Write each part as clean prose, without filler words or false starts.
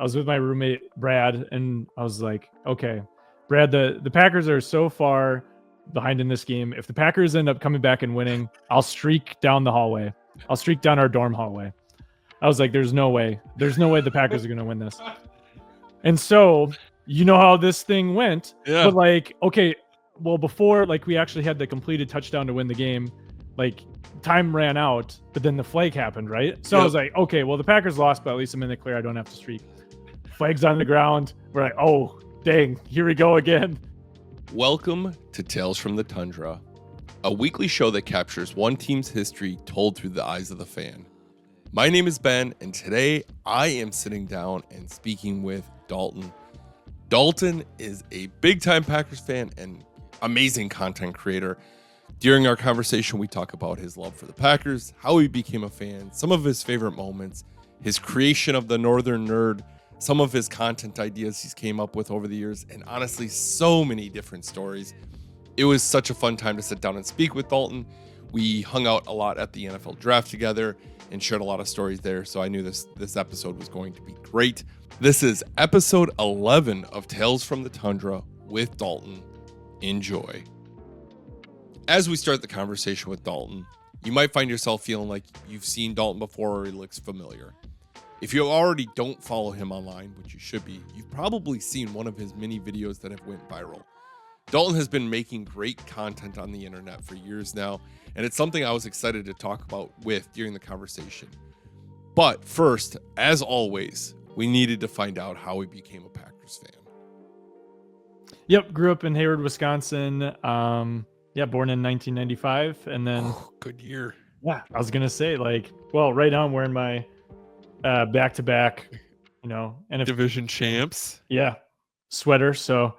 I was with my roommate Brad, and I was like, okay, Brad, the Packers are so far behind in this game. If the Packers end up coming back and winning, I'll streak down the hallway. I'll streak down our dorm hallway. I was like, there's no way. There's no way the Packers are going to win this. And so, you know how this thing went. Yeah. But like, okay, well, before like we actually had the completed touchdown to win the game, like time ran out, but then the flag happened, right? So I was like, okay, well, the Packers lost, but at least I'm in the clear. I don't have to streak. Flag's on the ground. We're like, oh, dang, here we go again. Welcome to Tales from the Tundra, a weekly show that captures one team's history told through the eyes of the fan. My name is Ben, and today I am sitting down and speaking with Dalton. Dalton is a big-time Packers fan and amazing content creator. During our conversation, we talk about his love for the Packers, how he became a fan, some of his favorite moments, his creation of the Northern Nerd, some of his content ideas he's came up with over the years, and honestly, so many different stories. It was such a fun time to sit down and speak with Dalton. We hung out a lot at the NFL draft together and shared a lot of stories there, so I knew this episode was going to be great. This is episode 11 of Tales from the Tundra with Dalton. Enjoy. As we start the conversation with Dalton, you might find yourself feeling like you've seen Dalton before or he looks familiar. If you already don't follow him online, which you should be, you've probably seen one of his many videos that have went viral. Dalton has been making great content on the internet for years now, and it's something I was excited to talk about with during the conversation. But first, as always, we needed to find out how he became a Packers fan. Yep, grew up in Hayward, Wisconsin. Born in 1995, and then good year. Yeah, I was gonna say right now I'm wearing my back-to-back, and division champs. Yeah, sweater. So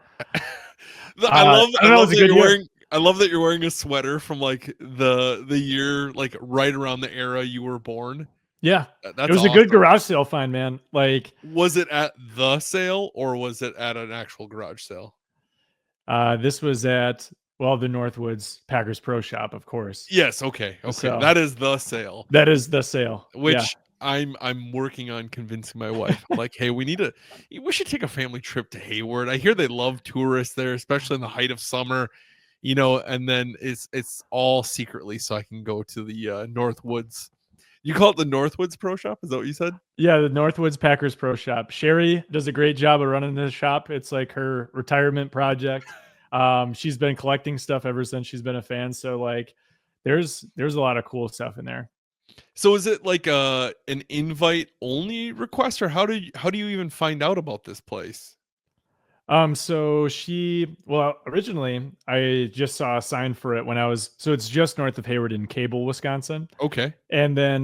I love that you're wearing a sweater from like the year, like right around the era you were born. Yeah, that's it was awesome. A good garage sale find, man. Like, was it at the sale or was it at an actual garage sale? This was at the Northwoods Packers Pro Shop, of course. Yes, okay. So, that is the sale. That is the sale. Which I'm working on convincing my wife. I'm like, hey, we should take a family trip to Hayward. I hear they love tourists there, especially in the height of summer, and then it's all secretly so I can go to the Northwoods. You call it the Northwoods Pro Shop? Is that what you said? Yeah, the Northwoods Packers Pro Shop. Sherry does a great job of running the shop. It's like her retirement project. She's been collecting stuff ever since she's been a fan. So like there's a lot of cool stuff in there. So is it like an invite only request, or how do you even find out about this place? So originally I just saw a sign for it so it's just north of Hayward in Cable, Wisconsin. Okay. And then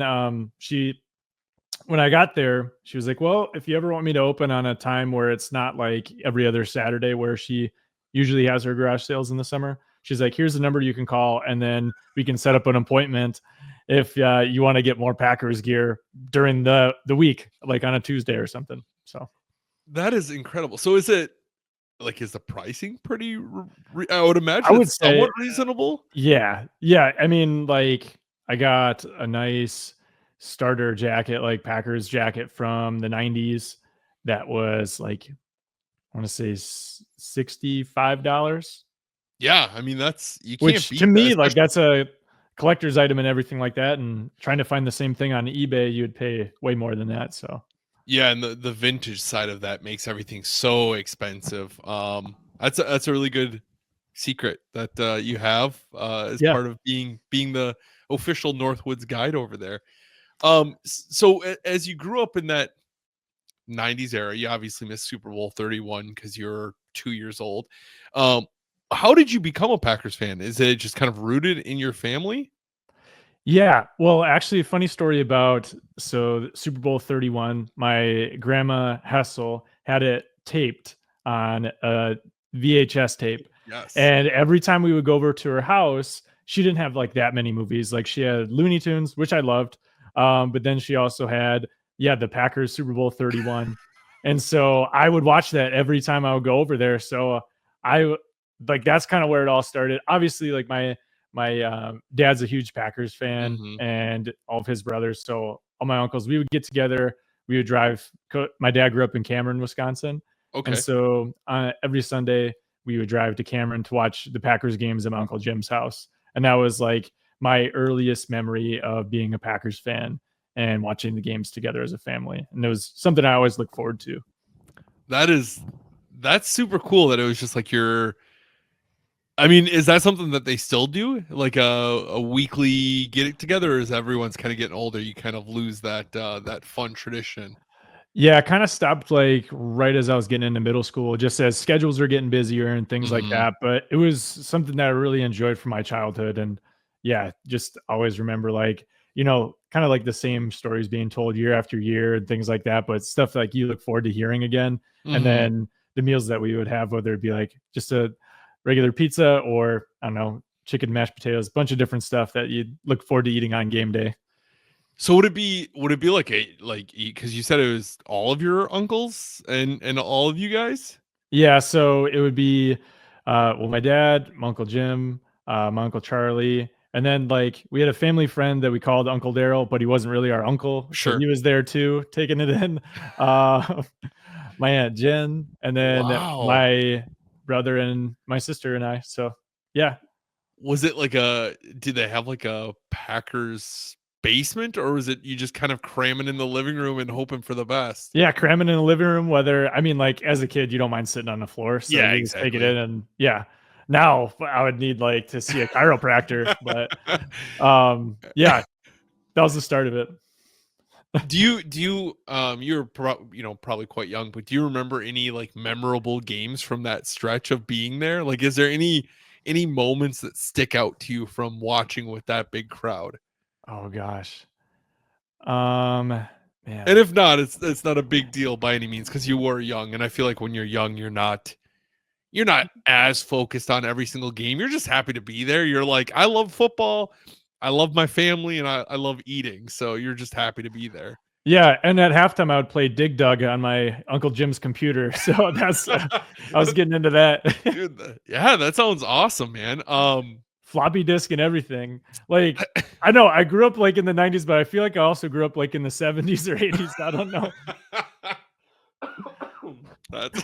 when I got there, she was like, well, if you ever want me to open on a time where it's not like every other Saturday where she usually has her garage sales in the summer, she's like, here's the number you can call, and then we can set up an appointment if you want to get more Packers gear during the week, like on a Tuesday or something. So that is incredible. So is the pricing pretty, I would imagine it's somewhat reasonable? Yeah. I mean, like I got a nice starter jacket, like Packers jacket from the 90s. That was like, I want to say $65. Yeah. I mean, you can't which beat to me, that, like that's a collector's item and everything like that. And trying to find the same thing on eBay, you'd pay way more than that. So yeah. And the vintage side of that makes everything so expensive. That's a really good secret that you have as part of being the official Northwoods guide over there. So as you grew up in that 90s era, you obviously missed Super Bowl 31 because you're 2 years old. How did you become a Packers fan? Is it just kind of rooted in your family? Yeah. Well, actually, a funny story about Super Bowl 31, my grandma Hessel had it taped on a VHS tape. Yes. And every time we would go over to her house, she didn't have like that many movies. Like she had Looney Tunes, which I loved. But then she also had, the Packers Super Bowl 31. And so I would watch that every time I would go over there. So that's kind of where it all started. Obviously, like my dad's a huge Packers fan, and all of his brothers. So all my uncles, we would get together, we would drive. My dad grew up in Cameron, Wisconsin, and Okay. so every Sunday we would drive to Cameron to watch the Packers games at my Uncle Jim's house, and that was like my earliest memory of being a Packers fan and watching the games together as a family, and it was something I always look forward to. That's super cool that it was just like I mean, is that something that they still do? Like a weekly get it together, or as everyone's kind of getting older, you kind of lose that fun tradition? Yeah, I kind of stopped like right as I was getting into middle school, just as schedules are getting busier and things like Mhm. that. But it was something that I really enjoyed from my childhood. And yeah, just always remember like, kind of like the same stories being told year after year and things like that. But stuff like you look forward to hearing again. And Mhm. then the meals that we would have, whether it be like just a regular pizza or I don't know, chicken mashed potatoes, a bunch of different stuff that you look forward to eating on game day. So would it be like a like because you said it was all of your uncles and all of you guys? Yeah, so it would be, my dad, my Uncle Jim, my Uncle Charlie, and then, like, we had a family friend that we called Uncle Daryl, but he wasn't really our uncle, so Sure. he was there too, taking it in. Uh, my Aunt Jen, and then Wow. my brother and my sister and I, so yeah. Was it like a did they have like a Packers basement, or was it you just kind of cramming in the living room and hoping for the best? Yeah, cramming in the living room, whether I mean, like, as a kid, you don't mind sitting on the floor, so Yeah, you just take it exactly. in and yeah. Now, I would need, like, to see a chiropractor, but, yeah, that was the start of it. you're probably quite young, but do you remember any like memorable games from that stretch of being there? Like is there any moments that stick out to you from watching with that big crowd? Oh gosh. Um, And man. if not, it's not a big deal by any means because you were young, and I feel like when you're young, you're not as focused on every single game. You're just happy to be there. You're like, I love football, I love my family, and I love eating. So you're just happy to be there. Yeah, and at halftime, I would play Dig Dug on my Uncle Jim's computer, so that's I was getting into that. Dude, yeah, that sounds awesome, man. Floppy disk and everything. Like, I know I grew up, like, in the '90s, but I feel like I also grew up, like, in the '70s or '80s, I don't know. that's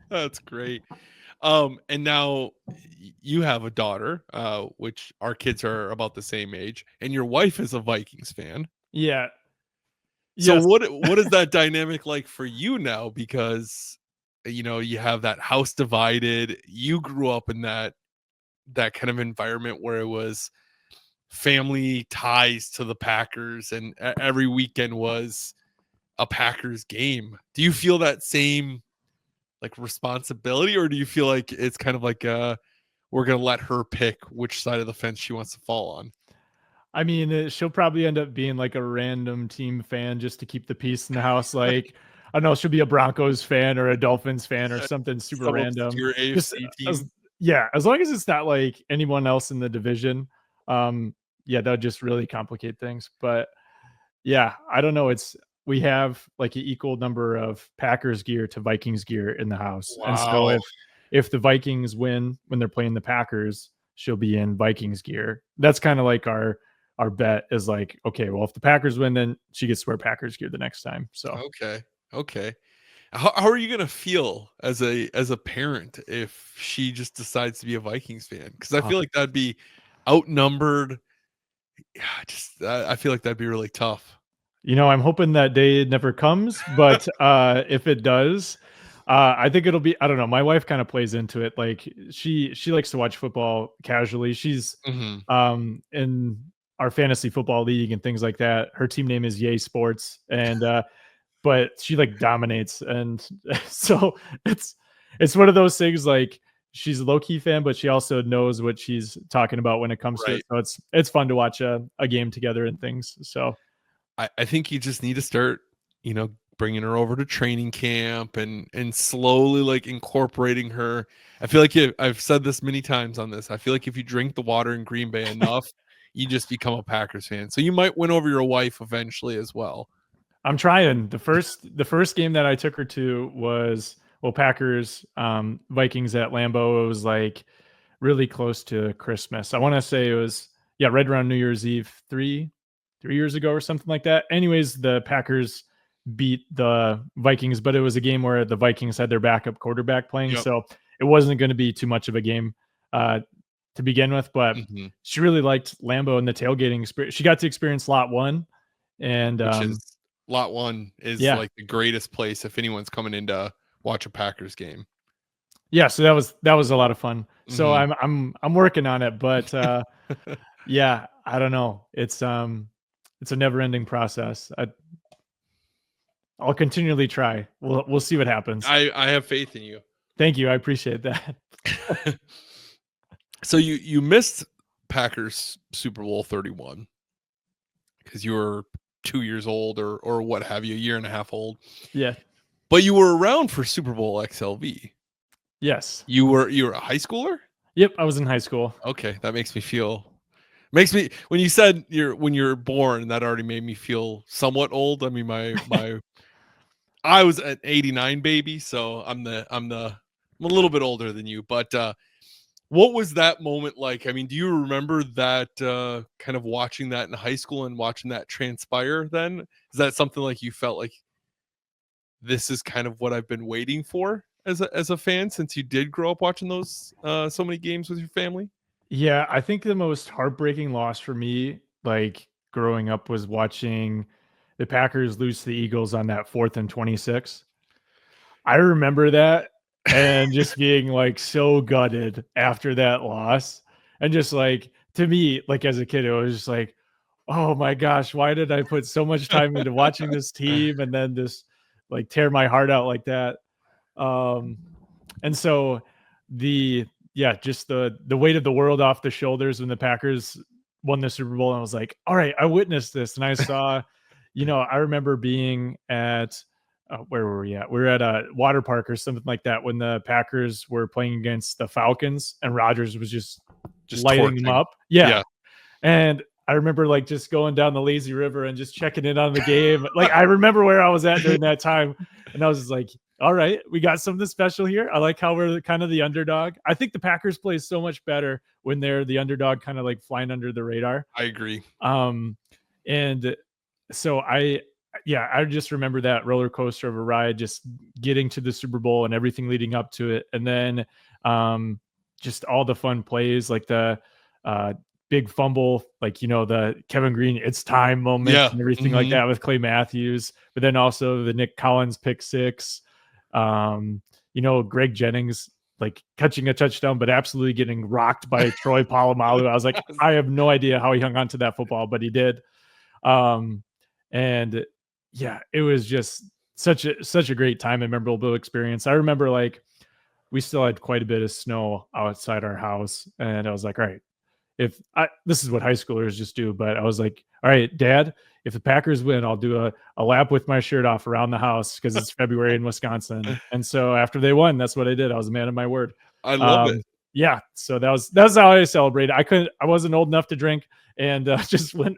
that's great. And now you have a daughter, which our kids are about the same age, and your wife is a Vikings fan. Yeah. So Yes. what is that dynamic like for you now? Because you have that house divided. You grew up in that kind of environment where it was family ties to the Packers, and every weekend was a Packers game. Do you feel that same like responsibility, or do you feel like it's kind of like we're gonna let her pick which side of the fence she wants to fall on? I mean, she'll probably end up being like a random team fan just to keep the peace in the house. Like, I don't know, she'll be a Broncos fan or a Dolphins fan or something super Some random. obscure Just AFC as team. yeah, as long as it's not like anyone else in the division. Yeah, that would just really complicate things. But yeah, I don't know. We have like an equal number of Packers gear to Vikings gear in the house. And so Wow. if the Vikings win when they're playing the Packers, she'll be in Vikings gear. That's kind of like our bet is like, okay, well, if the Packers win, then she gets to wear Packers gear the next time. So Okay. Okay. How are you gonna feel as a parent if she just decides to be a Vikings fan? Because I uh, feel like that'd be outnumbered. Yeah, just I feel like that'd be really tough. I'm hoping that day never comes, but if it does, I think it'll be. I don't know. My wife kind of plays into it. Like she likes to watch football casually. She's Mhm. in our fantasy football league and things like that. Her team name is Yay Sports, and but she like dominates, and so it's one of those things. Like she's a low key fan, but she also knows what she's talking about when it comes to it. Right. So it's fun to watch a game together and things. So I think you just need to start, bringing her over to training camp and slowly like incorporating her. I feel like I've said this many times on this. I feel like if you drink the water in Green Bay enough, you just become a Packers fan. So you might win over your wife eventually as well. I'm trying. The first game that I took her to was Packers Vikings at Lambeau. It was like really close to Christmas. I want to say it was right around New Year's Eve, 3 years ago or something like that. Anyways, the Packers beat the Vikings, but it was a game where the Vikings had their backup quarterback playing, Yep. so it wasn't going to be too much of a game to begin with. But Mm-hmm. she really liked Lambeau and the tailgating experience. She got to experience Lot 1, and Which is Lot 1 is yeah, like the greatest place if anyone's coming in to watch a Packers game. yeah. So that was a lot of fun. So Mm-hmm. I'm working on it, but yeah, I don't know. It's a never ending process. I'll continually try. We'll see what happens. I have faith in you. Thank you. I appreciate that. So you missed Packers Super Bowl 31 because you were 2 years old or what have you, a year and a half old. Yeah. But you were around for Super Bowl XLV. Yes. You were a high schooler? Yep. I was in high school. Okay, that makes me when you said when you're born, that already made me feel somewhat old. I mean, my I was an 89 baby, so I'm a little bit older than you. But what was that moment like? I mean, do you remember that kind of watching that in high school and watching that transpire then? Is that something like you felt like this is kind of what I've been waiting for as a fan since you did grow up watching those so many games with your family? Yeah, I think the most heartbreaking loss for me, like growing up, was watching the Packers lose to the Eagles on that 4th and 26. I remember that and just being like so gutted after that loss. And just like to me, like as a kid, it was just like, oh my gosh, why did I put so much time into watching this team and then just like tear my heart out like that? Um, and so the yeah, just the weight of the world off the shoulders when the Packers won the Super Bowl, and I was like, all right, I witnessed this, and I saw, I remember being at where were we at? We were at a water park or something like that when the Packers were playing against the Falcons, and Rodgers was just Just lighting them torching. up. Yeah, Yeah. and I remember like just going down the lazy river and just checking in on the game. Like I remember where I was at during that time. And I was just like, all right, we got something special here. I like how we're kind of the underdog. I think the Packers play so much better when they're the underdog, kind of like flying under the radar. I agree. And so I just remember that roller coaster of a ride, just getting to the Super Bowl and everything leading up to it. And then just all the fun plays, like the big fumble, like, the Kevin Green, it's time moment Yeah. and everything like that with Clay Matthews, but then also the Nick Collins pick six, Greg Jennings, like catching a touchdown, but absolutely getting rocked by Troy Polamalu. I was like, I have no idea how he hung on to that football, but he did. And yeah, it was just such a great time and memorable experience. I remember like we still had quite a bit of snow outside our house, and I was like, all right, this is what high schoolers just do, but I was like, all right, Dad, if the Packers win, I'll do a lap with my shirt off around the house because it's February in Wisconsin. And so after they won, that's what I did. I was a man of my word. I love it. Yeah, so that's how I celebrated. I wasn't old enough to drink, and just went.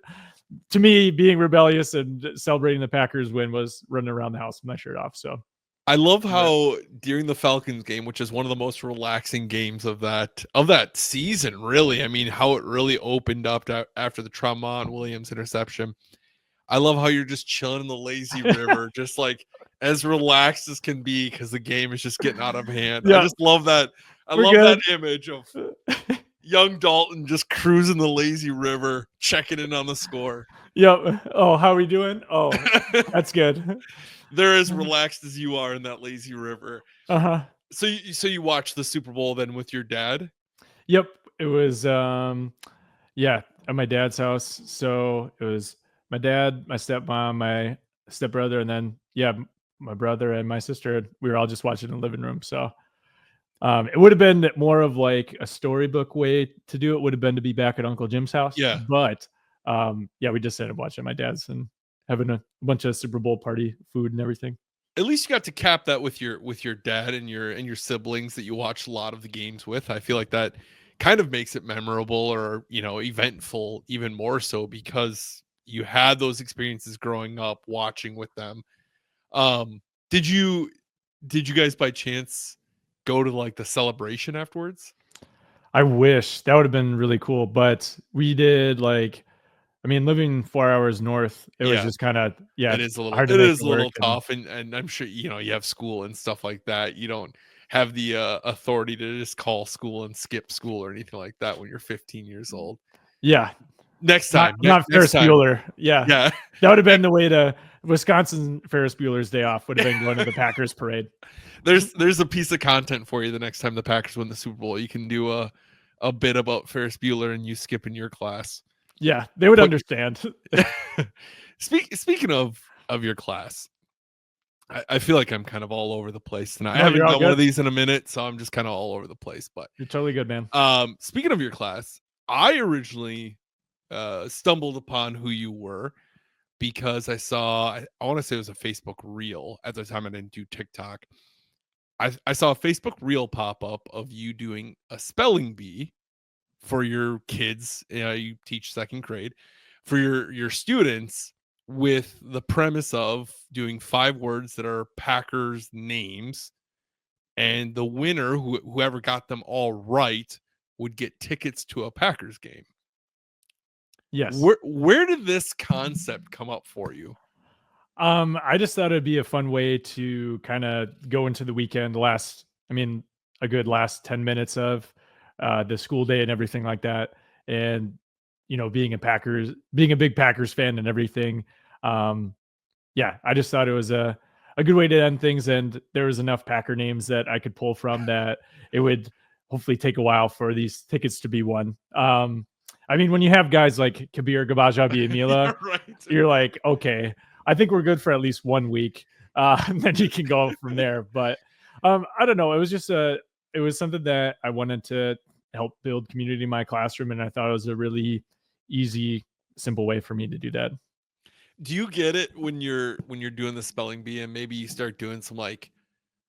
To me, being rebellious and celebrating the Packers win was running around the house with my shirt off. So I love how during the Falcons game, which is one of the most relaxing games of that season, really. I mean, how it really opened up after the Tramon Williams interception. I love how you're just chilling in the lazy river, just like as relaxed as can be because the game is just getting out of hand. yeah, I just love that. I love that image of young Dalton just cruising the lazy river, checking in on the score. Yep. Oh, how are we doing? Oh, that's good. They're as relaxed as you are in that lazy river. Uh-huh. So you watched the Super Bowl then with your dad? Yep. It was at my dad's house. So it was my dad, my stepmom, my stepbrother, and then my brother and my sister. We were all just watching in the living room. So it would have been more of like a storybook way to do it, would have been to be back at Uncle Jim's house. Yeah. But we just ended up watching my dad's and having a bunch of Super Bowl party food and everything. At least you got to cap that with your dad and your siblings that you watched a lot of the games with. I feel like that kind of makes it memorable or, eventful even more so because you had those experiences growing up watching with them. Did you guys by chance go to like the celebration afterwards? I wish that would have been really cool, but we did like I mean, living 4 hours north, it was Yeah. just kind of, It is a little hard to it make is it a work. little And tough, and I'm sure, you have school and stuff like that. You don't have the, authority to just call school and skip school or anything like that when you're 15 years old. yeah, Next not time, I'm not next Ferris time. Bueller. Yeah, Yeah. that would have been the way to Wisconsin. Ferris Bueller's Day Off would have been going to the Packers parade. There's a piece of content for you the next time the Packers win the Super Bowl. You can do a bit about Ferris Bueller and you skipping your class. Yeah, they would But understand. speaking of your class, I feel like I'm kind of all over the place tonight. I No, you're haven't all done one of good. these in a minute, so I'm just kind of all over the place. But You're totally good, man. speaking of your class, I originally stumbled upon who you were because I want to say it was a Facebook reel. At the time I didn't do TikTok. I saw a Facebook reel pop up of you doing a spelling bee for your kids. You teach second grade for your students, with the premise of doing 5 words that are Packers names, and the winner, whoever got them all right, would get tickets to a Packers game. Yes. Where did this concept come up for you? I just thought it'd be a fun way to kind of go into the weekend. A good last 10 minutes of the school day and everything like that. And being a big Packers fan and everything. Um, yeah, I just thought it was a good way to end things. And there was enough Packer names that I could pull from that it would hopefully take a while for these tickets to be won. When you have guys like Kabir Gabajabi-Amila, Right. you're like, okay, I think we're good for at least 1 week. And then you can go from there. But I don't know. It was something that I wanted to help build community in my classroom. And I thought it was a really easy, simple way for me to do that. Do you get it when you're doing the spelling bee and maybe you start doing some like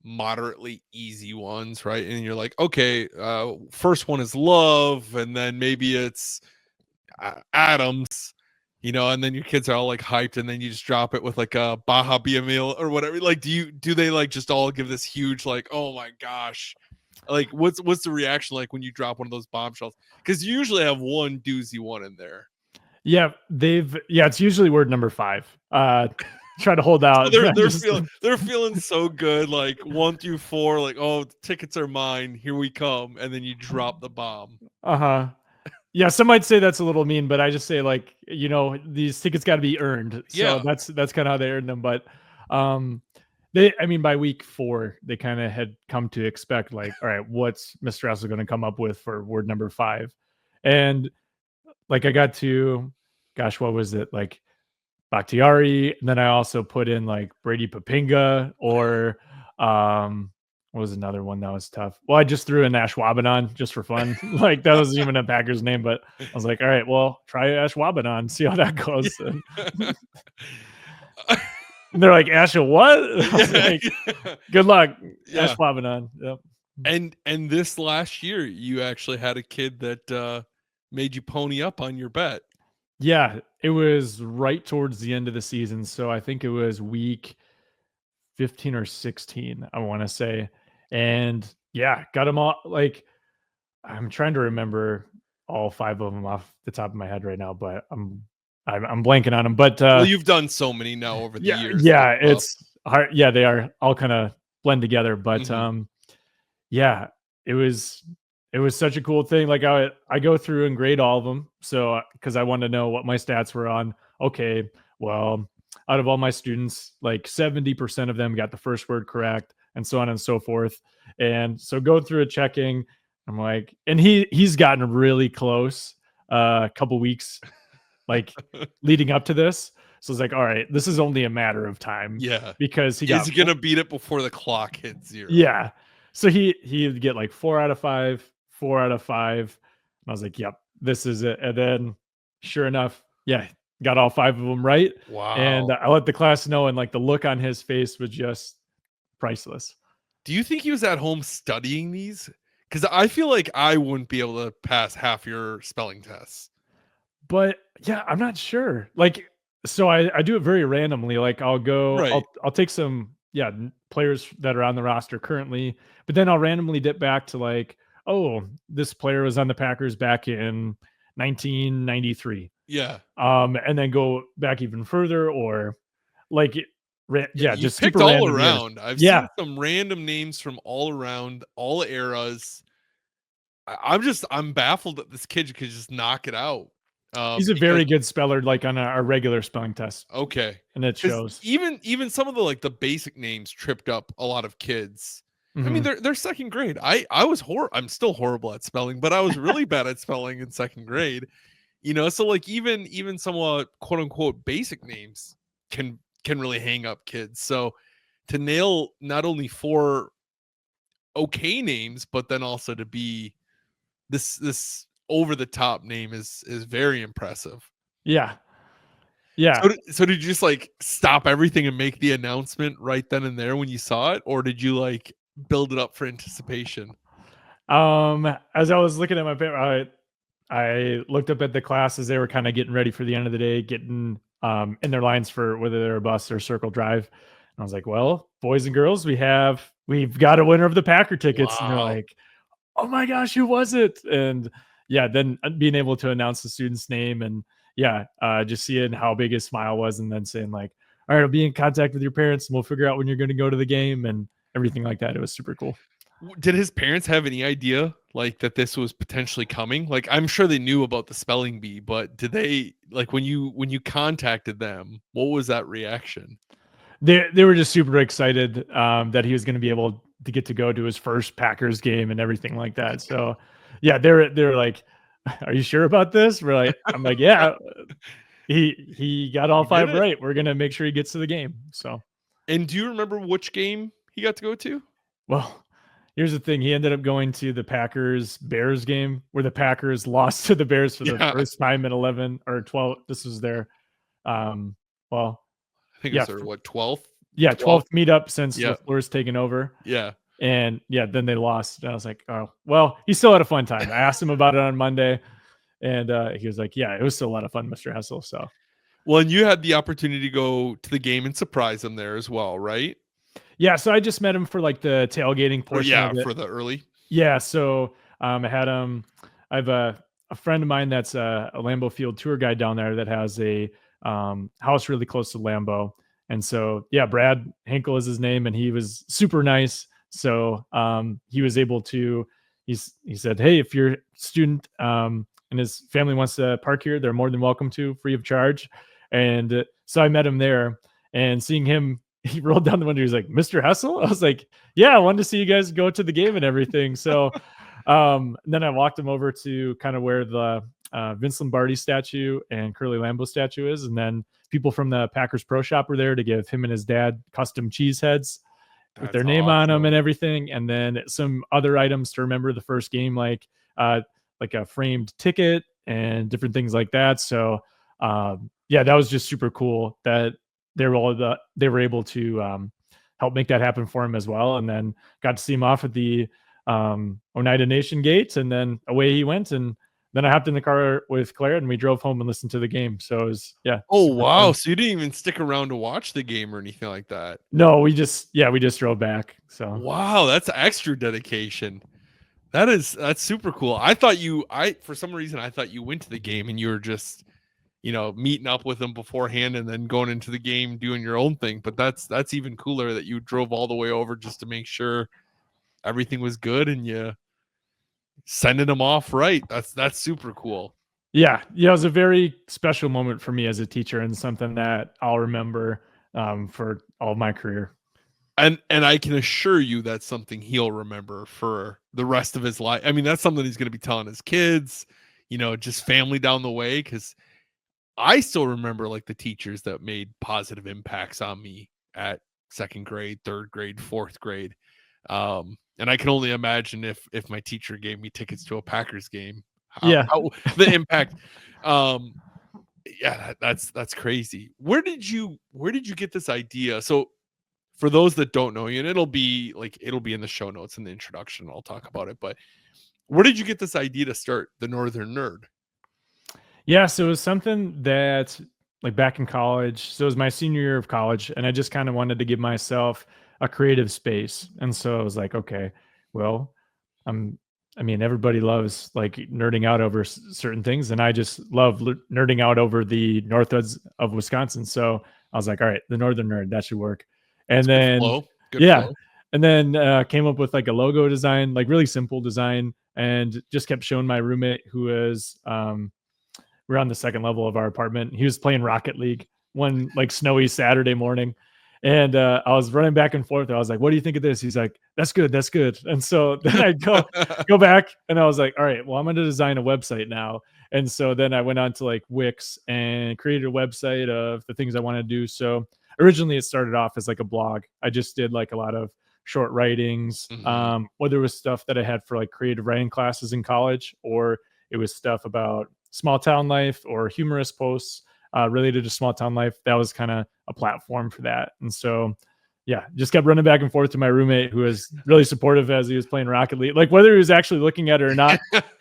moderately easy ones, right? And you're like, okay, first one is love, and then maybe it's Adams, and then your kids are all like hyped, and then you just drop it with like a Baja Biamil or whatever. Like, do they like just all give this huge like, oh my gosh, like what's the reaction like when you drop one of those bombshells? Because you usually have one doozy one in there. Yeah, it's usually word number 5. Try to hold out. So they're feeling so good, like 1 through 4, like, oh, the tickets are mine, here we come, and then you drop the bomb. Uh-huh. Yeah, some might say that's a little mean, but I just say like, these tickets got to be earned. So Yeah. that's kind of how they earn them. But by week 4, they kind of had come to expect like, all right, what's Mr. Russell going to come up with for word number 5? And like I got to, gosh, what was it? Like Bakhtiari. And then I also put in like Brady Papinga, or what was another one that was tough? Well, I just threw in Ashwaubenon just for fun. Like that wasn't even a Packers name, but I was like, all right, well, try Ashwaubenon, see how that goes. And they're like, Asha, what? I was like, good luck, Ashwaubenon. Yep. And this last year, you actually had a kid that made you pony up on your bet. Yeah, it was right towards the end of the season. So I think it was week 15 or 16, I want to say. And yeah, got them all. Like, I'm trying to remember all 5 of them off the top of my head right now, but I'm blanking on them. But well, you've done so many now over the years. Yeah, it's hard. Yeah, they are all kind of blend together. But yeah, it was such a cool thing. Like I go through and grade all of them. So because I wanted to know what my stats were on. Okay, well, out of all my students, like 70% of them got the first word correct, and so on and so forth. And so going through a checking, I'm like, and he's gotten really close a couple weeks like leading up to this. So it's like, all right, this is only a matter of time. Yeah. Because he's gonna beat it before the clock hits 0. Yeah. So he'd get like 4 out of 5, 4 out of 5. And I was like, yep, this is it. And then sure enough, yeah, got all 5 of them right. Wow. And I let the class know, and like the look on his face was just priceless. Do you think he was at home studying these? Because I feel like I wouldn't be able to pass half your spelling tests. But yeah, I'm not sure. Like, so I do it very randomly. Like I'll go, right. I'll take some, players that are on the roster currently, but then I'll randomly dip back to like, oh, this player was on the Packers back in 1993. Yeah. And then go back even further, or like, Yeah, yeah, you've just picked super all random years. around. I've Yeah, seen some random names from all around, all eras. I'm baffled that this kid could just knock it out. he's a Because very good speller, like on a regular spelling test, okay, and it because shows. even some of the like the basic names tripped up a lot of kids. I mean, Mhm. they're second grade. I was I'm still horrible at spelling, but I was really bad at spelling in second grade. So like even somewhat quote unquote basic names can really hang up kids. So to nail not only four okay names, but then also to be this over the top name is very impressive. Yeah, yeah. So did you just like stop everything and make the announcement right then and there when you saw it, or did you like build it up for anticipation? As I was looking at my paper, I looked up at the class as they were kind of getting ready for the end of the day, getting in their lines for whether they're a bus or circle drive. And I was like, well, boys and girls, we've got a winner of the Packer tickets. And they're Wow. like, oh my gosh, who was it? And yeah, then being able to announce the student's name, and yeah, just seeing how big his smile was, and then saying like, all right, I'll be in contact with your parents and we'll figure out when you're going to go to the game and everything like that. It was super cool. Did his parents have any idea like that this was potentially coming? Like I'm sure they knew about the spelling bee, but did they like when you contacted them, what was that reaction? They were just super excited that he was going to be able to get to go to his first Packers game and everything like that. So, yeah, they're like, "Are you sure about this?" I'm like, "Yeah, he got all He did five it. right. We're gonna make sure he gets to the game." So, And do you remember which game he got to go to? well, here's the thing: he ended up going to the Packers Bears game where the Packers lost to the Bears for the Yeah. first time in 11 or 12. This was their, um, well, I think it yeah, was their what 12th? yeah, 12th? 12th meetup since Yeah. LaFleur's taken over. Yeah. And yeah, then they lost. And I was like, oh, well, he still had a fun time. I asked him about it on Monday, and he was like, yeah, it was still a lot of fun, Mr. Hessel. So Well, and you had the opportunity to go to the game and surprise him there as well, right? yeah, so I just met him for like the tailgating Or portion yeah, of it. for the early. Yeah, so I had I have a friend of mine that's a Lambeau Field tour guide down there that has a house really close to Lambeau. And so, yeah, Brad Hinkle is his name, and he was super nice. So he was able to, he said, hey, if your student and his family wants to park here, they're more than welcome to, free of charge. And so I met him there, and seeing him, he rolled down the window. He was like, Mr. Hessel? I was like, yeah, I wanted to see you guys go to the game and everything. So then I walked him over to kind of where the Vince Lombardi statue and Curly Lambeau statue is. And then people from the Packers Pro Shop were there to give him and his dad custom cheese heads with That's their name on them and awesome. everything. And then some other items to remember the first game, like a framed ticket and different things like that. So yeah, that was just super cool that they were able to help make that happen for him as well. And then got to see him off at the Oneida Nation gate, and then away he went. And then I hopped in the car with Claire, and we drove home and listened to the game. So it was, yeah, Oh super wow! fun. So you didn't even stick around to watch the game or anything like that. No, we just drove back. So Wow, that's extra dedication. That's super cool. I thought I for some reason I thought you went to the game and you were just meeting up with them beforehand and then going into the game doing your own thing. But that's even cooler that you drove all the way over just to make sure everything was good and you sending them off right. That's super cool. yeah, it was a very special moment for me as a teacher, and something that I'll remember for all of my career. And I can assure you that's something he'll remember for the rest of his life. I mean, that's something he's going to be telling his kids, just family down the way. Because I still remember like the teachers that made positive impacts on me at second grade, third grade, fourth grade. And I can only imagine if my teacher gave me tickets to a Packers game, Yeah. how the impact. Yeah, that's crazy. Where did you get this idea? So for those that don't know you, and it'll be in the show notes in the introduction. I'll talk about it. But where did you get this idea to start the Northern Nerd? Yeah, so it was something that, like, back in college, so it was my senior year of college, and I just kind of wanted to give myself a creative space. And so I was like, okay, well, I'm I mean, everybody loves like nerding out over certain things, and I just love nerding out over the Northwoods of Wisconsin. So I was like, all right, the Northern Nerd, that should work. It's And good then, flow. Good yeah, flow. and then came up with like a logo design, like really simple design, and just kept showing my roommate who is we're on the second level of our apartment. He was playing Rocket League one like snowy Saturday morning. And I was running back and forth. I was like, "What do you think of this?" He's like, "That's good, that's good." And so then I go back, and I was like, "All right, well, I'm going to design a website now." And so then I went on to like Wix and created a website of the things I want to do. So originally, it started off as like a blog. I just did like a lot of short writings, whether it was stuff that I had for like creative writing classes in college, or it was stuff about small town life or humorous posts related to small town life. That was kind of a platform for that. And so, yeah, just kept running back and forth to my roommate, who was really supportive as he was playing Rocket League. Like whether he was actually looking at it or not,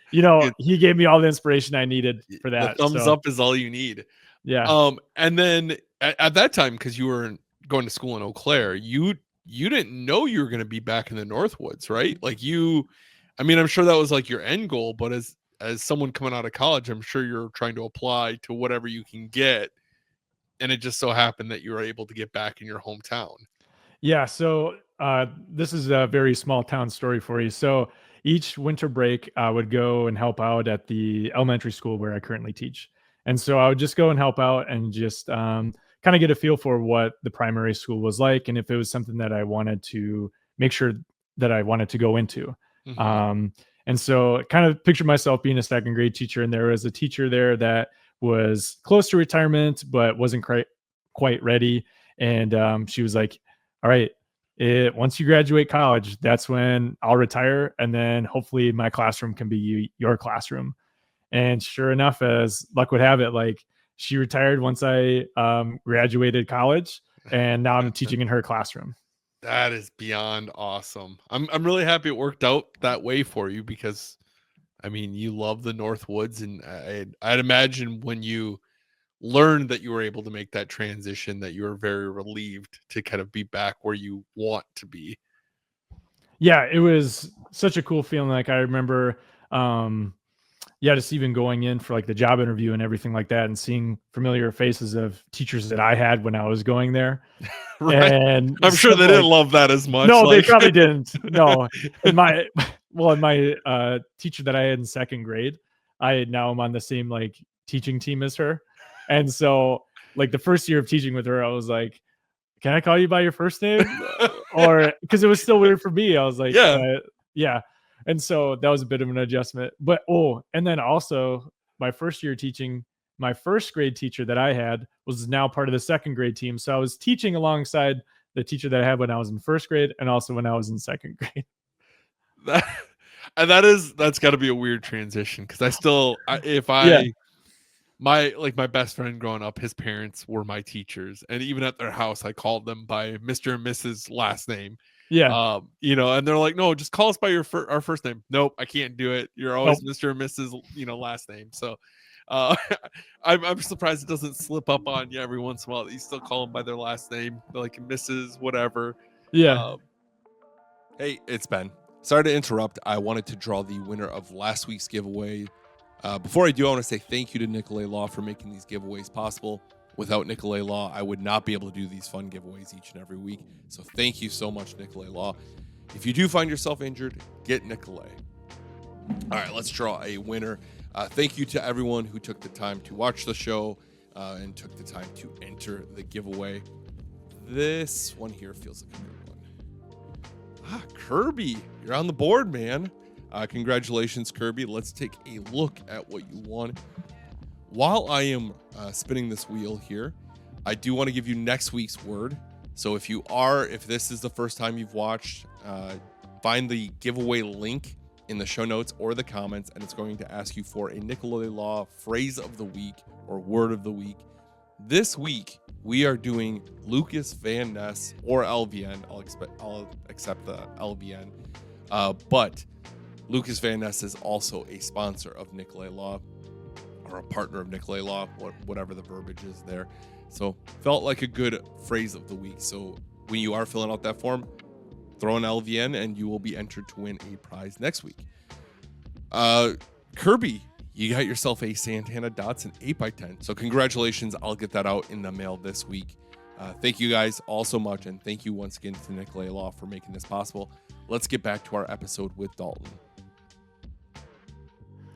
he gave me all the inspiration I needed for The that. thumbs up is all you need. Yeah. And then at that time, because you were going to school in Eau Claire, you didn't know you were going to be back in the Northwoods, right? Like I mean, I'm sure that was like your end goal, but as someone coming out of college, I'm sure you're trying to apply to whatever you can get. And it just so happened that you were able to get back in your hometown. Yeah. So this is a very small town story for you. So each winter break, I would go and help out at the elementary school where I currently teach. And so I would just go and help out and just kind of get a feel for what the primary school was like, and if it was something that I wanted to make sure that I wanted to go into. Um, and so kind of picture myself being a second grade teacher, and there was a teacher there that was close to retirement, but wasn't quite ready. And she was like, all right, once you graduate college, that's when I'll retire. And then hopefully my classroom can be your classroom. And sure enough, as luck would have it, like she retired once I graduated college, and now I'm teaching in her classroom. That is beyond awesome. I'm really happy it worked out that way for you, because I mean, you love the Northwoods, and I'd imagine when you learned that you were able to make that transition, that you were very relieved to kind of be back where you want to be. Yeah, it was such a cool feeling. Like I remember, just even going in for like the job interview and everything like that, and seeing familiar faces of teachers that I had when I was going there. Right. And I'm sure they didn't love that as much. No, they probably didn't. No. And my teacher that I had in second grade, I now am on the same like teaching team as her. And so like the first year of teaching with her, I was like, can I call you by your first name? Or because it was still weird for me. I was like, yeah. And so that was a bit of an adjustment. But and then also my first year teaching, my first grade teacher that I had was now part of the second grade team. So I was teaching alongside the teacher that I had when I was in first grade, and also when I was in second grade. That's got to be a weird transition, because my best friend growing up, his parents were my teachers, and even at their house I called them by Mr. and Mrs. last name. Yeah. And they're like, no, just call us by our first name. Nope, I can't do it. You're always Mr. and Mrs. last name. So I'm surprised it doesn't slip up on you every once in a while that you still call them by their last name, like Mrs. whatever. Yeah. Hey, it's Ben. Sorry to interrupt. I wanted to draw the winner of last week's giveaway. Before I do, I want to say thank you to Nicolay Law for making these giveaways possible. Without Nicolay Law, I would not be able to do these fun giveaways each and every week. So thank you so much, Nicolay Law. If you do find yourself injured, get Nicolay. All right, let's draw a winner. Thank you to everyone who took the time to watch the show and took the time to enter the giveaway. This one here feels like a good one. Kirby, you're on the board, man. Congratulations, Kirby. Let's take a look at what you won. While I am spinning this wheel here, I do want to give you next week's word. So if this is the first time you've watched, find the giveaway link in the show notes or the comments, and it's going to ask you for a Nicolay Law phrase of the week or word of the week. This week, we are doing Lucas Van Ness or LVN. I'll accept the LVN. But Lucas Van Ness is also a sponsor of Nicolay Law, or a partner of Nicolay Law, whatever the verbiage is there. So felt like a good phrase of the week. So when you are filling out that form, throw an LVN and you will be entered to win a prize next week. Kirby, you got yourself a Santana Dotson 8x10. So congratulations. I'll get that out in the mail this week. Thank you guys all so much. And thank you once again to Nikolay Law for making this possible. Let's get back to our episode with Dalton.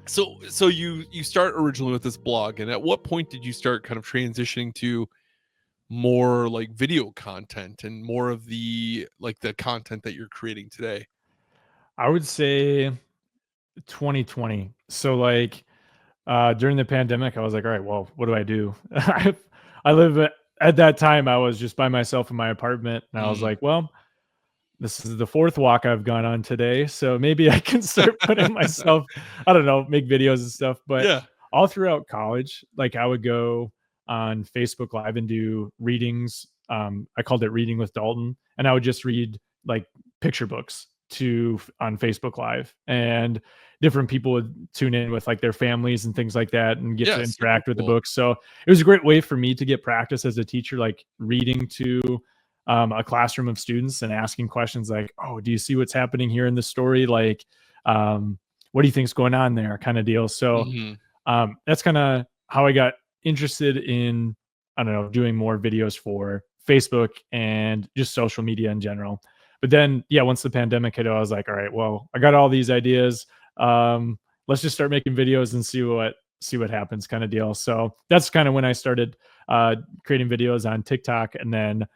So you start originally with this blog, and at what point did you start kind of transitioning to more like video content and more of the content that you're creating today? I would say 2020. So like during the pandemic, I was like, all right, well, what do I do? I live at that time, I was just by myself in my apartment, and I was like, well, this is the fourth walk I've gone on today, so maybe I can start putting myself, I don't know, make videos and stuff. But Yeah. all throughout college, like I would go on Facebook Live and do readings. I called it Reading with Dalton, and I would just read like picture books on Facebook Live, and different people would tune in with like their families and things like that and get to interact with the books. So it was a great way for me to get practice as a teacher, like reading to a classroom of students and asking questions like, oh, do you see what's happening here in the story? Like, what do you think's going on there, kind of deal. So that's kind of how I got interested in, I don't know, doing more videos for Facebook and just social media in general. But then, yeah, once the pandemic hit, I was like, all right, well, I got all these ideas. Let's just start making videos and see what happens, kind of deal. So that's kind of when I started creating videos on TikTok, and then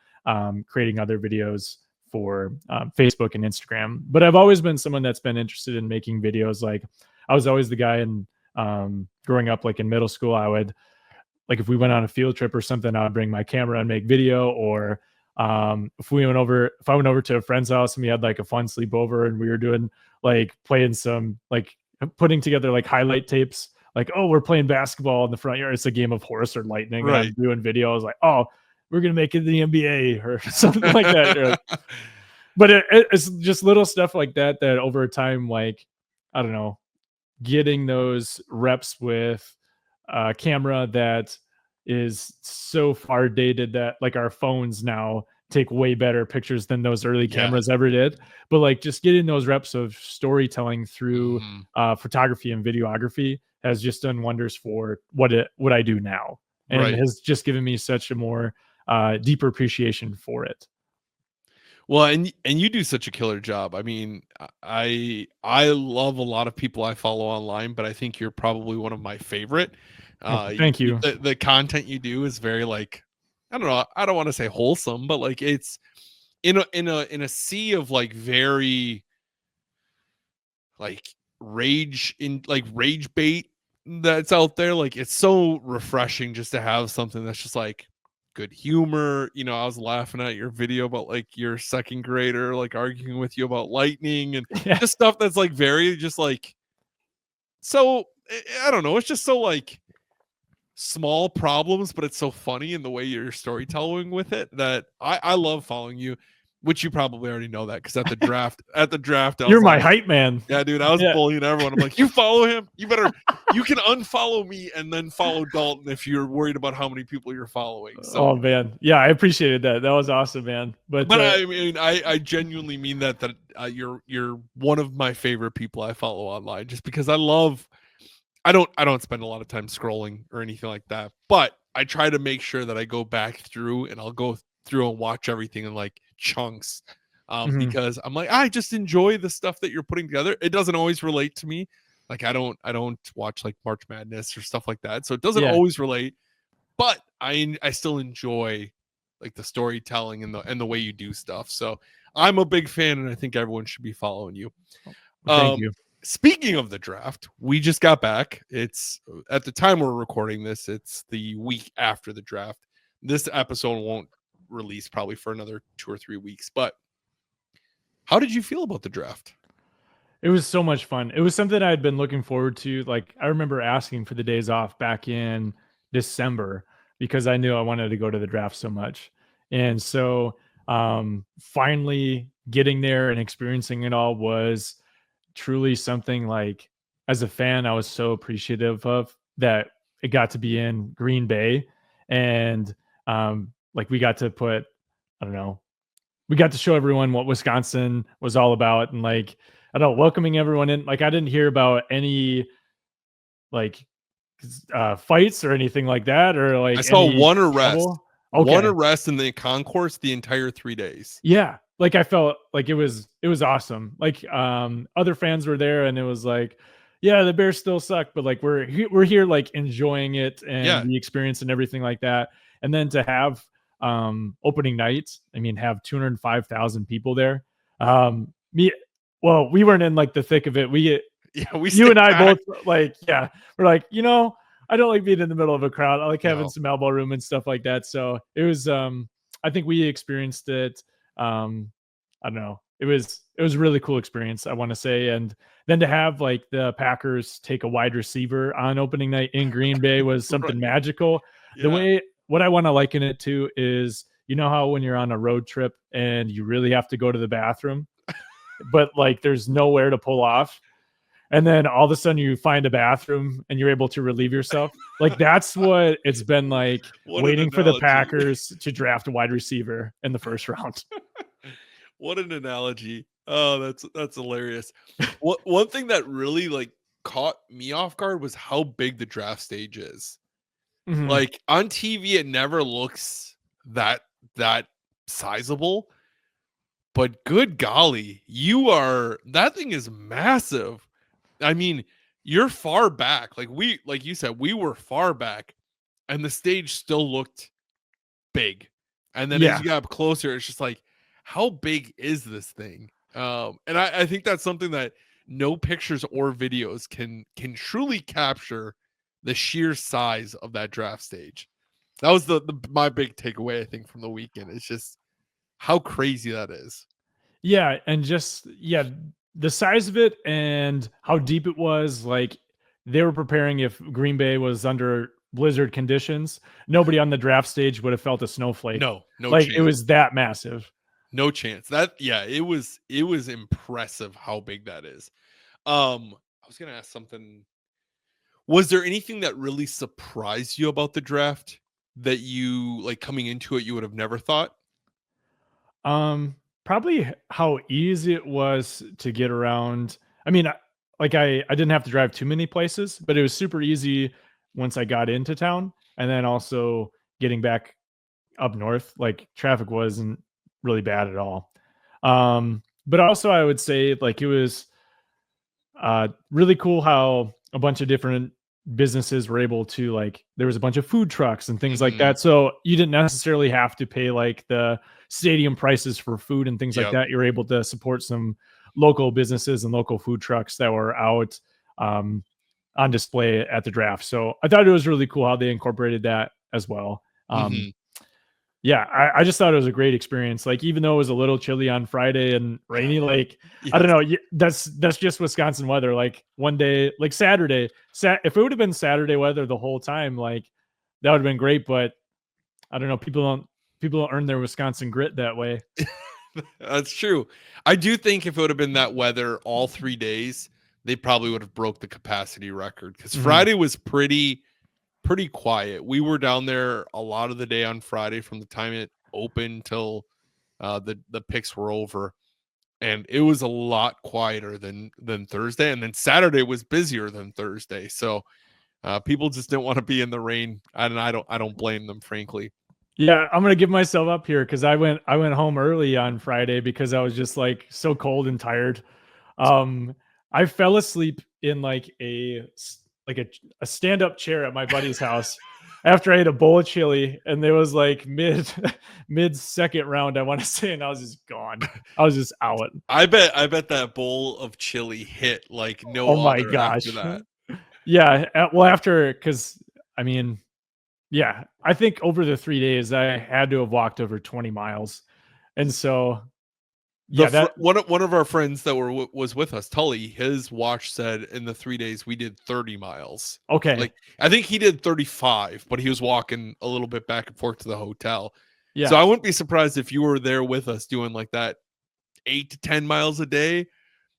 creating other videos for Facebook and Instagram. But I've always been someone that's been interested in making videos. Like I was always the guy in growing up, like in middle school, I would, like if we went on a field trip or something, I would bring my camera and make video. Or if I went over to a friend's house and we had like a fun sleepover and we were doing like playing some, like putting together like highlight tapes, like, oh, we're playing basketball in the front yard. It's a game of horse or lightning. Right. And I'm doing video. I was like, oh, we're going to make it in the NBA or something like that. But it's just little stuff like that over time, like, I don't know, getting those reps with a camera that is so far dated that like our phones now take way better pictures than those early cameras ever did. But like just getting those reps of storytelling through photography and videography has just done wonders for what I do now, and has just given me such a more deeper appreciation for it. Well, and you do such a killer job. I mean, I love a lot of people I follow online, but I think you're probably one of my favorite. Thank you. The content you do is very like, I don't know, I don't want to say wholesome, but like it's in a sea of like very like rage bait that's out there. Like it's so refreshing just to have something that's just like good humor. You know, I was laughing at your video about like your second grader like arguing with you about lightning and just stuff that's like very just like, so I don't know, it's just so like small problems, but it's so funny in the way you're storytelling with it that I love following you, which you probably already know that because at the draft you're my hype man. Yeah, dude, I was bullying everyone. I'm like, you follow him, you can unfollow me and then follow Dalton if you're worried about how many people you're following. So, oh man, yeah, I appreciated that. That was awesome, man. But I mean, I genuinely mean that you're one of my favorite people I follow online, just because I don't spend a lot of time scrolling or anything like that, but I try to make sure that I go back through and I'll go through and watch everything in like chunks, because I'm like, I just enjoy the stuff that you're putting together. It doesn't always relate to me. Like I don't watch like March Madness or stuff like that, so it doesn't always relate. But I still enjoy like the storytelling and the way you do stuff. So I'm a big fan, and I think everyone should be following you. Thank you. Speaking of the draft, we just got back. It's at the time we're recording this, it's the week after the draft. This episode won't release probably for another 2 or 3 weeks. But how did you feel about the draft? It was so much fun. It was something I had been looking forward to. Like I remember asking for the days off back in December because I knew I wanted to go to the draft so much. And so finally getting there and experiencing it all was truly something like, as a fan, I was so appreciative of that it got to be in Green Bay. And like we got to put, I don't know, we got to show everyone what Wisconsin was all about, and like, I don't know, welcoming everyone in. Like, I didn't hear about any like fights or anything like that, or I like saw any one arrest, trouble. Okay. in the concourse the entire 3 days. Yeah. Like, I felt like it was awesome. Like, other fans were there, and it was like, yeah, the Bears still suck, but like we're here like enjoying it and Yeah. the experience and everything like that. And then to have opening night, I mean, have 205,000 people there. Me well, we weren't in like the thick of it. Yeah, we You and stayed I back. both like, yeah, we're like, I don't like being in the middle of a crowd. I like having No. some elbow room and stuff like that. So it was, I think we experienced it. I don't know. It was a really cool experience, I want to say. And then to have like the Packers take a wide receiver on opening night in Green Bay was something Right. magical. The Yeah. way what I want to liken it to is, how when you're on a road trip and you really have to go to the bathroom, but like there's nowhere to pull off, and then all of a sudden you find a bathroom and you're able to relieve yourself. Like, that's what it's been like What an waiting for the analogy. Packers to draft a wide receiver in the first round. What an analogy. Oh, that's hilarious. One thing that really like caught me off guard was how big the draft stage is. Mhm. Like on TV, it never looks that sizable, but good golly, that thing is massive. I mean, you're far back. Like you said, we were far back, and the stage still looked big. And then as Yeah. you got up closer, it's just like, how big is this thing? And I think that's something that no pictures or videos can truly capture the sheer size of that draft stage. That was my big takeaway, I think, from the weekend. It's just how crazy that is. Yeah, and just the size of it and how deep it was, like, they were preparing if Green Bay was under blizzard conditions, nobody on the draft stage would have felt a snowflake. No Like, it chance. was that massive. No chance. It was impressive how big that is. I was gonna ask something. Was there anything that really surprised you about the draft that you like coming into it you would have never thought? Probably how easy it was to get around. I mean, I didn't have to drive too many places, but it was super easy once I got into town, and then also getting back up north, like traffic wasn't really bad at all. But also I would say like it was really cool how a bunch of different businesses were able to, like, there was a bunch of food trucks and things like Mhm. that. So you didn't necessarily have to pay like the stadium prices for food and things like Yep. that. You're able to support some local businesses and local food trucks that were out um, on display at the draft. So I thought it was really cool how they incorporated that as well. Um, Mhm. yeah, I just thought it was a great experience. Like, even though it was a little chilly on Friday and rainy, like, I don't Yes. know, that's just Wisconsin weather. Like, one day, like Saturday, if it would have been Saturday weather the whole time, like, that would have been great. But I don't know, people don't earn their Wisconsin grit that way. That's true. I do think if it would have been that weather all 3 days, they probably would have broke the capacity record because Mhm. Friday was pretty quiet. We were down there a lot of the day on Friday from the time it opened till the picks were over, and it was a lot quieter than Thursday. And then Saturday was busier than Thursday. So people just didn't want to be in the rain, and I don't blame them, frankly. Yeah, I'm gonna give myself up here because I went home early on Friday because I was just like so cold and tired. Um, I fell asleep in like a stand up chair at my buddy's house after I ate a bowl of chili, and there was like mid second round, I want to say, and I was just gone. I was just out. I bet that bowl of chili hit like Oh no my other after gosh. that. Yeah. Well, after, because I mean, yeah, I think over the 3 days I had to have walked over 20 miles, and so The yeah, that one of our friends that was with us, Tully, his watch said in the 3 days we did 30 miles. okay. Like I think he did 35, but he was walking a little bit back and forth to the hotel. So Yeah. I wouldn't be surprised if you were there with us doing like that 8 to 10 miles a day,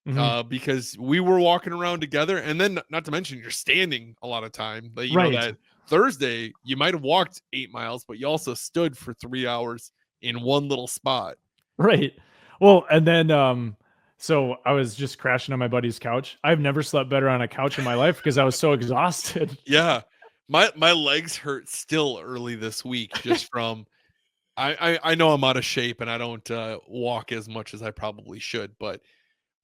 Mhm. because we were walking around together, and then not to mention you're standing a lot of time. Like Right. that Thursday you might have walked 8 miles, but you also stood for 3 hours in one little spot. Right. Well, and then so I was just crashing on my buddy's couch. I've never slept better on a couch in my life because I was so exhausted. Yeah. My legs hurt still early this week just from I know I'm out of shape and I don't walk as much as I probably should, but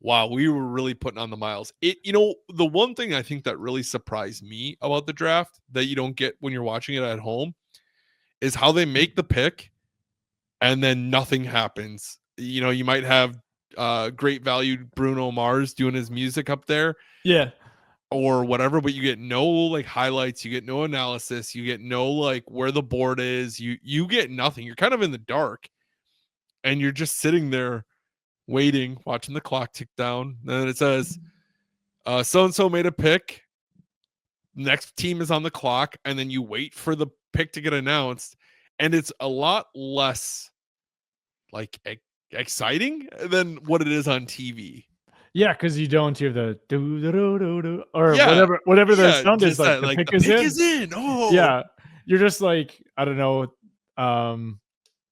wow, we were really putting on the miles. The one thing I think that really surprised me about the draft that you don't get when you're watching it at home is how they make the pick and then nothing happens. You might have great valued Bruno Mars doing his music up there Yeah. or whatever, but you get no like highlights, you get no analysis, you get no like where the board is, you get nothing. You're kind of in the dark and you're just sitting there waiting, watching the clock tick down. And then it says so and so made a pick. Next team is on the clock, and then you wait for the pick to get announced, and it's a lot less like exciting than what it is on TV. Yeah, because you don't hear the do do do do do or Yeah, whatever the yeah, sound is, just like that the like pick the is pick in. is in. Oh, Yeah. You're just like, I don't know,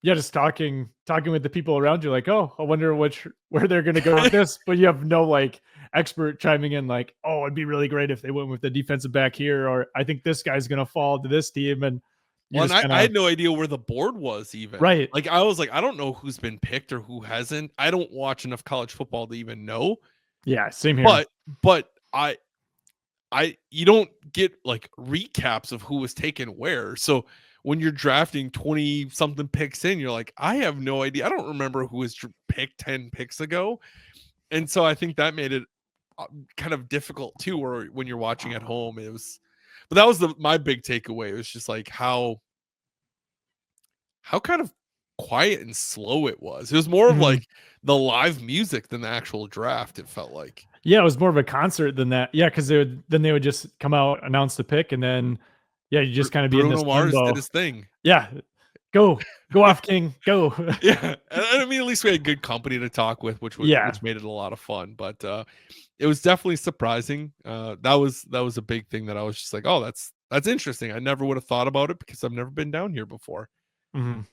yeah, just talking with the people around you, like, oh, I wonder where they're gonna go with this, but you have no like expert chiming in, like, oh, it'd be really great if they went with the defensive back here, or I think this guy's gonna fall to this team, and you well, and just I kind had of no idea where the board was even. right. Like I was like, I don't know who's been picked or who hasn't. I don't watch enough college football to even know. Yeah, same here. But I you don't get like recaps of who was taken where. So when you're drafting 20 something picks in, you're like, I have no idea. I don't remember who was picked 10 picks ago. And so I think that made it kind of difficult too, or when you're watching at home, but that was my big takeaway. It was just like how kind of quiet and slow it was. It was more of Mhm. like the live music than the actual draft. It felt like. Yeah, it was more of a concert than that. Yeah, because they would just come out, announce the pick, and then yeah, you just kind of be in this Bruno Mars did limbo. his thing. Yeah, go off, King, go. Yeah, and I mean, at least we had good company to talk with, Yeah. which made it a lot of fun. But it was definitely surprising. That was a big thing that I was just like, oh, that's interesting. I never would have thought about it because I've never been down here before. Mhm.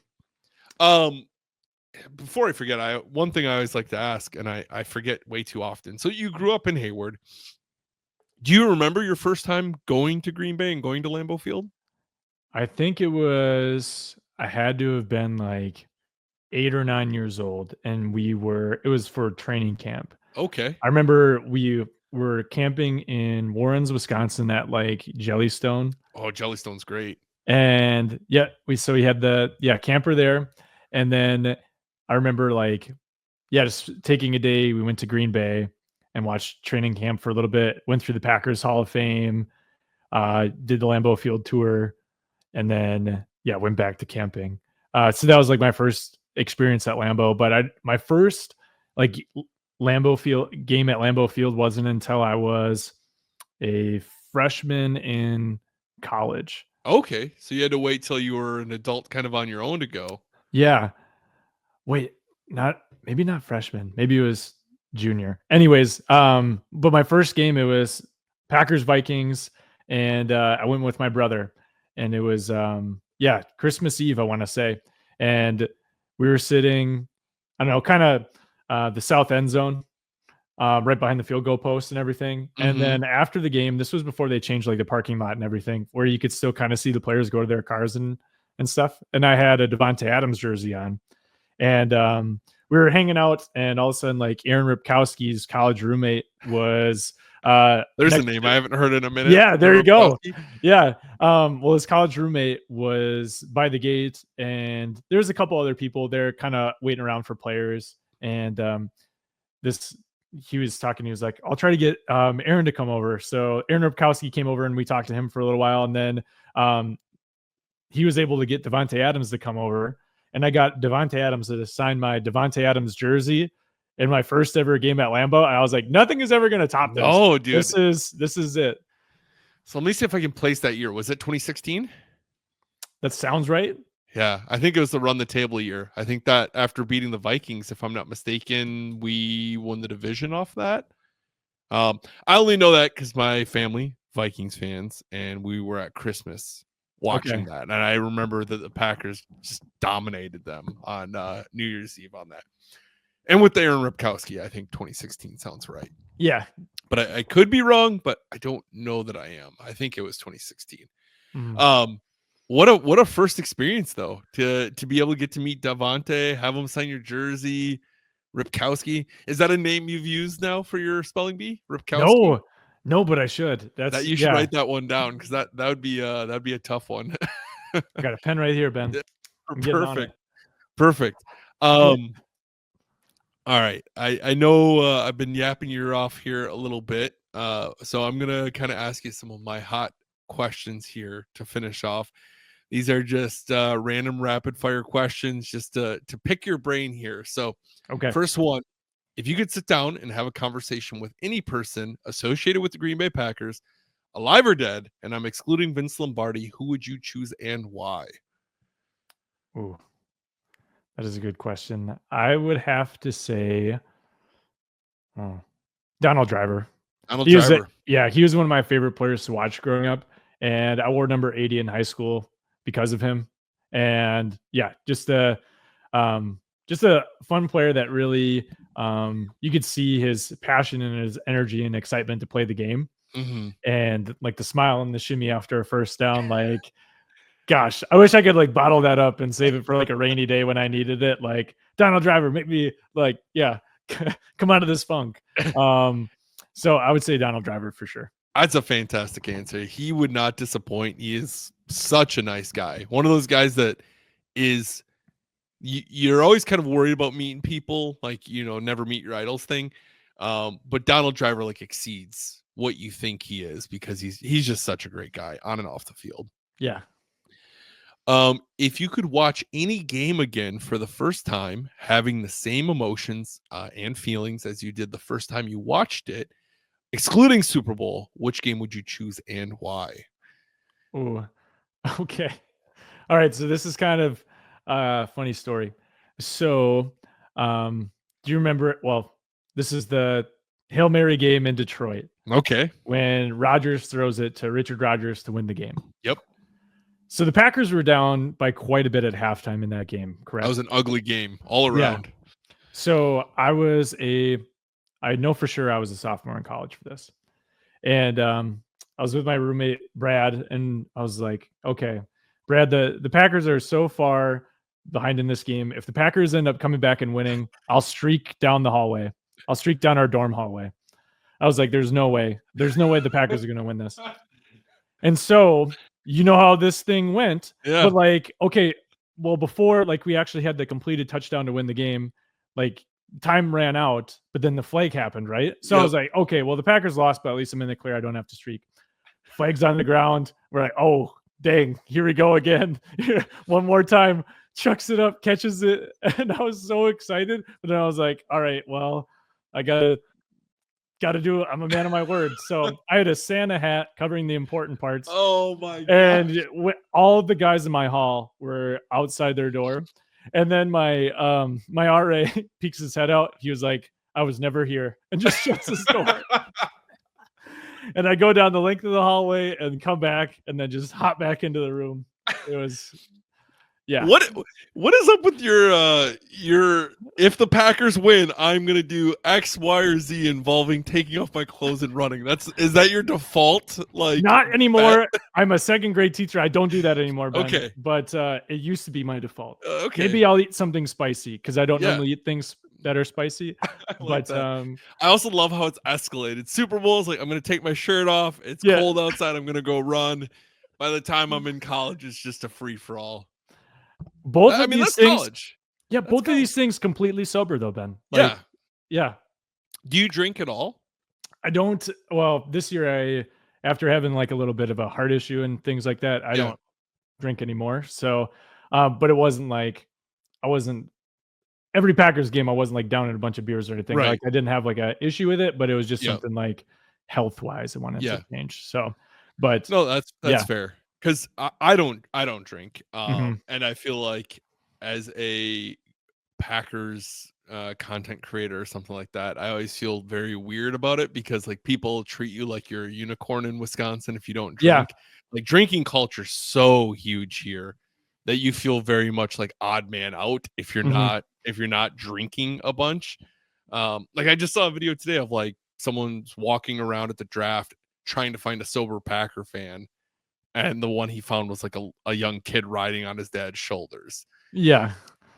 Um, Before I forget, one thing I always like to ask, and I forget way too often. So you grew up in Hayward. Do you remember your first time going to Green Bay and going to Lambeau Field? I think I had to have been like 8 or 9 years old, and it was for training camp. Okay. I remember we were camping in Warrens, Wisconsin at like Jellystone. Oh, Jellystone's great. And yeah, we had the camper there. And then I remember like, yeah, just taking a day, we went to Green Bay and watched training camp for a little bit, went through the Packers Hall of Fame, did the Lambeau Field tour, and then yeah, went back to camping. So that was like my first experience at Lambeau. But my first like Lambeau Field game at Lambeau Field wasn't until I was a freshman in college. Okay, so you had to wait till you were an adult, kind of on your own to go. Yeah. Wait, maybe not freshman. Maybe it was junior. Anyways, but my first game it was Packers Vikings, and I went with my brother, and it was yeah, Christmas Eve, I want to say, and we were sitting, I don't know, kind of the south end zone, right behind the field goal post and everything. And Mhm. then after the game, this was before they changed like the parking lot and everything, where you could still kind of see the players go to their cars and stuff. And I had a Devontae Adams jersey on, and we were hanging out, and all of a sudden, like Aaron Ripkowski's college roommate was There's a next name to, I haven't heard in a minute. yeah, there you go. Ripkowski. Yeah. Well, his college roommate was by the gate, and there's a couple other people there kind of waiting around for players. And this he was talking, he was like, I'll try to get Aaron to come over. So Aaron Ripkowski came over and we talked to him for a little while, and then he was able to get Devontae Adams to come over. And I got Devontae Adams to sign my Devontae Adams jersey in my first ever game at Lambeau. And I was like, nothing is ever going to top this. Oh, dude. This is it. So let me see if I can place that year. Was it 2016? That sounds right. Yeah, I think it was the run the table year. I think that after beating the Vikings, if I'm not mistaken, we won the division off that. I only know that because my family, Vikings fans, and we were at Christmas watching Okay. that. And I remember that the Packers just dominated them on New Year's Eve on that. And with Aaron Ripkowski, I think 2016 sounds right. Yeah. But I could be wrong, but I don't know that I am. I think it was 2016. What a first experience though, to be able to get to meet Davante, have him sign your jersey. Ripkowski, is that a name you've used now for your spelling bee? Ripkowski? No, but I should. That you should write that one down, because that would be a tough one. I got a pen right here, Ben. I'm getting on it. Perfect. All right. I know I've been yapping your off here a little bit. So I'm gonna kind of ask you some of my hot questions here to finish off. These are just random rapid fire questions, just to pick your brain here. So Okay. first one, if you could sit down and have a conversation with any person associated with the Green Bay Packers, alive or dead, and I'm excluding Vince Lombardi, who would you choose and why? Ooh, that is a good question. I would have to say Donald Driver. He was one of my favorite players to watch growing up, and I wore number 80 in high school because of him. And yeah, just a fun player that really you could see his passion and his energy and excitement to play the game. And like the smile and the shimmy after a first down, like gosh, I wish I could like bottle that up and save it for like a rainy day when I needed it. Like Donald Driver, make me like, yeah, come out of this funk. So I would say Donald Driver for sure. That's a fantastic answer. He would not disappoint. He is such a nice guy. One of those guys that is, you're always kind of worried about meeting people, like, never meet your idols thing. But Donald Driver like exceeds what you think he is, because he's just such a great guy on and off the field. Yeah. If you could watch any game again for the first time, having the same emotions and feelings as you did the first time you watched it, excluding Super Bowl, which game would you choose and why? Ooh, okay. All right. So this is kind of a funny story. So, do you remember it? Well, this is the Hail Mary game in Detroit. Okay. When Rodgers throws it to Richard Rodgers to win the game. Yep. So the Packers were down by quite a bit at halftime in that game, correct? That was an ugly game all around. Yeah. So I know for sure I was a sophomore in college for this. And I was with my roommate, Brad, and I was like, okay, Brad, the Packers are so far behind in this game. If the Packers end up coming back and winning, I'll streak down the hallway. I'll streak down our dorm hallway. I was like, there's no way. There's no way the Packers are going to win this. And so, you know how this thing went. Yeah. But like, okay, well, before like we actually had the completed touchdown to win the game, like time ran out, but then the flag happened, right? So I was like, okay, well, the Packers lost, but at least I'm in the clear. I don't have to streak. Flag's on the ground. We're like, oh, dang, here we go again. One more time. Chucks it up, catches it. And I was so excited. But then I was like, all right, well, I gotta do it. I'm a man of my word. So I had a Santa hat covering the important parts. Oh my God. And all the guys in my hall were outside their door. And then my RA peeks his head out. He was like, I was never here, and just shuts his door. And I go down the length of the hallway and come back and then just hop back into the room. It was, yeah. What is up with your if the Packers win, I'm gonna do X, Y, or Z involving taking off my clothes and running? Is that your default? Like, not anymore. I'm a second grade teacher. I don't do that anymore, Ben. Okay. But it used to be my default. Okay. Maybe I'll eat something spicy because I don't normally eat things that are spicy. But I also love how it's escalated. Super Bowl is like, I'm gonna take my shirt off. It's cold outside. I'm gonna go run. By the time I'm in college, it's just a free for all. Both of these things, college. Yeah, both of these things completely sober though, Ben. Like, yeah. Do you drink at all? I don't. Well, this year after having like a little bit of a heart issue and things like that, I don't drink anymore. So, but it wasn't like every Packers game. I wasn't like down in a bunch of beers or anything. Right. Like I didn't have like a issue with it, but it was just something like health wise I wanted to change. So, but no, that's fair. Because I don't drink, Mm-hmm. and I feel like as a Packers content creator or something like that, I always feel very weird about it because like people treat you like you're a unicorn in Wisconsin if you don't Yeah. drink. Like drinking culture is so huge here that you feel very much like odd man out if you're Mhm. not drinking a bunch. Like I just saw a video today of like someone's walking around at the draft trying to find a sober Packer fan, and the one he found was like a young kid riding on his dad's shoulders. Yeah.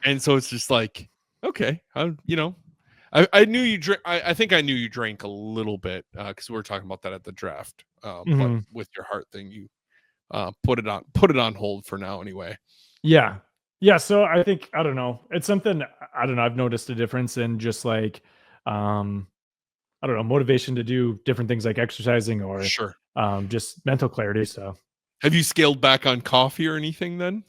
And so it's just like, okay, I knew you drink. I think I knew you drank a little bit because we were talking about that at the draft. But Mhm. with your heart thing, you put it on hold for now anyway. Yeah. Yeah, so I think I don't know. It's something I don't know, I've noticed a difference in just like um I don't know, motivation to do different things like exercising or Sure. just mental clarity. So, Have you scaled back on coffee or anything then?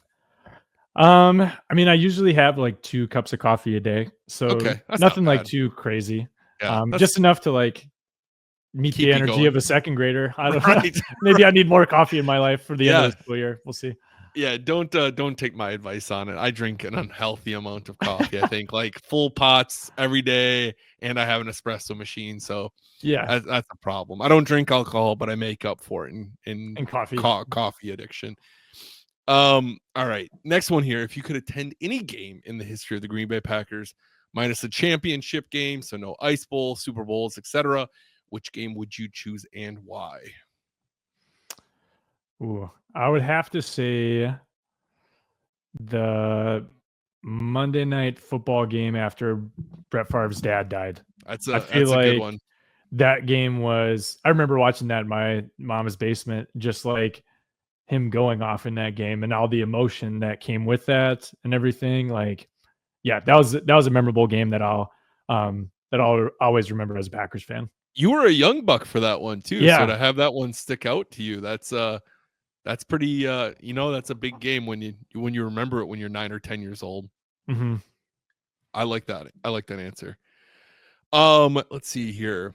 I mean, I usually have like 2 cups of coffee a day, so Okay, that's not nothing like bad. too crazy. Yeah, Just that's enough to like meet the keep you energy going. of a second grader. I don't know. Right. Maybe I need more coffee in my life for the end of Yeah. the school year. We'll see. Yeah, don't take my advice on it. I drink an unhealthy amount of coffee. I think like full pots every day, and I have an espresso machine, so Yeah, that's a problem. I don't drink alcohol, but I make up for it in and coffee. coffee addiction. All right, next one here. If you could attend any game in the history of the Green Bay Packers, minus the championship game, so no Ice Bowl, Super Bowls, etc., which game would you choose and why? Ooh, I would have to say the Monday night football game after Brett Favre's dad died. I feel That's a good like one. that game was I remember watching that in my mom's basement, just like him going off in that game and all the emotion that came with that and everything. Like, yeah, that was a memorable game that I'll always remember as a Packers fan. You were a young buck for that one too, so Yeah. to have that one stick out to you, that's pretty that's a big game when you remember it when you're 9 or 10 years old. Hmm. I like that. I like that answer. Let's see here.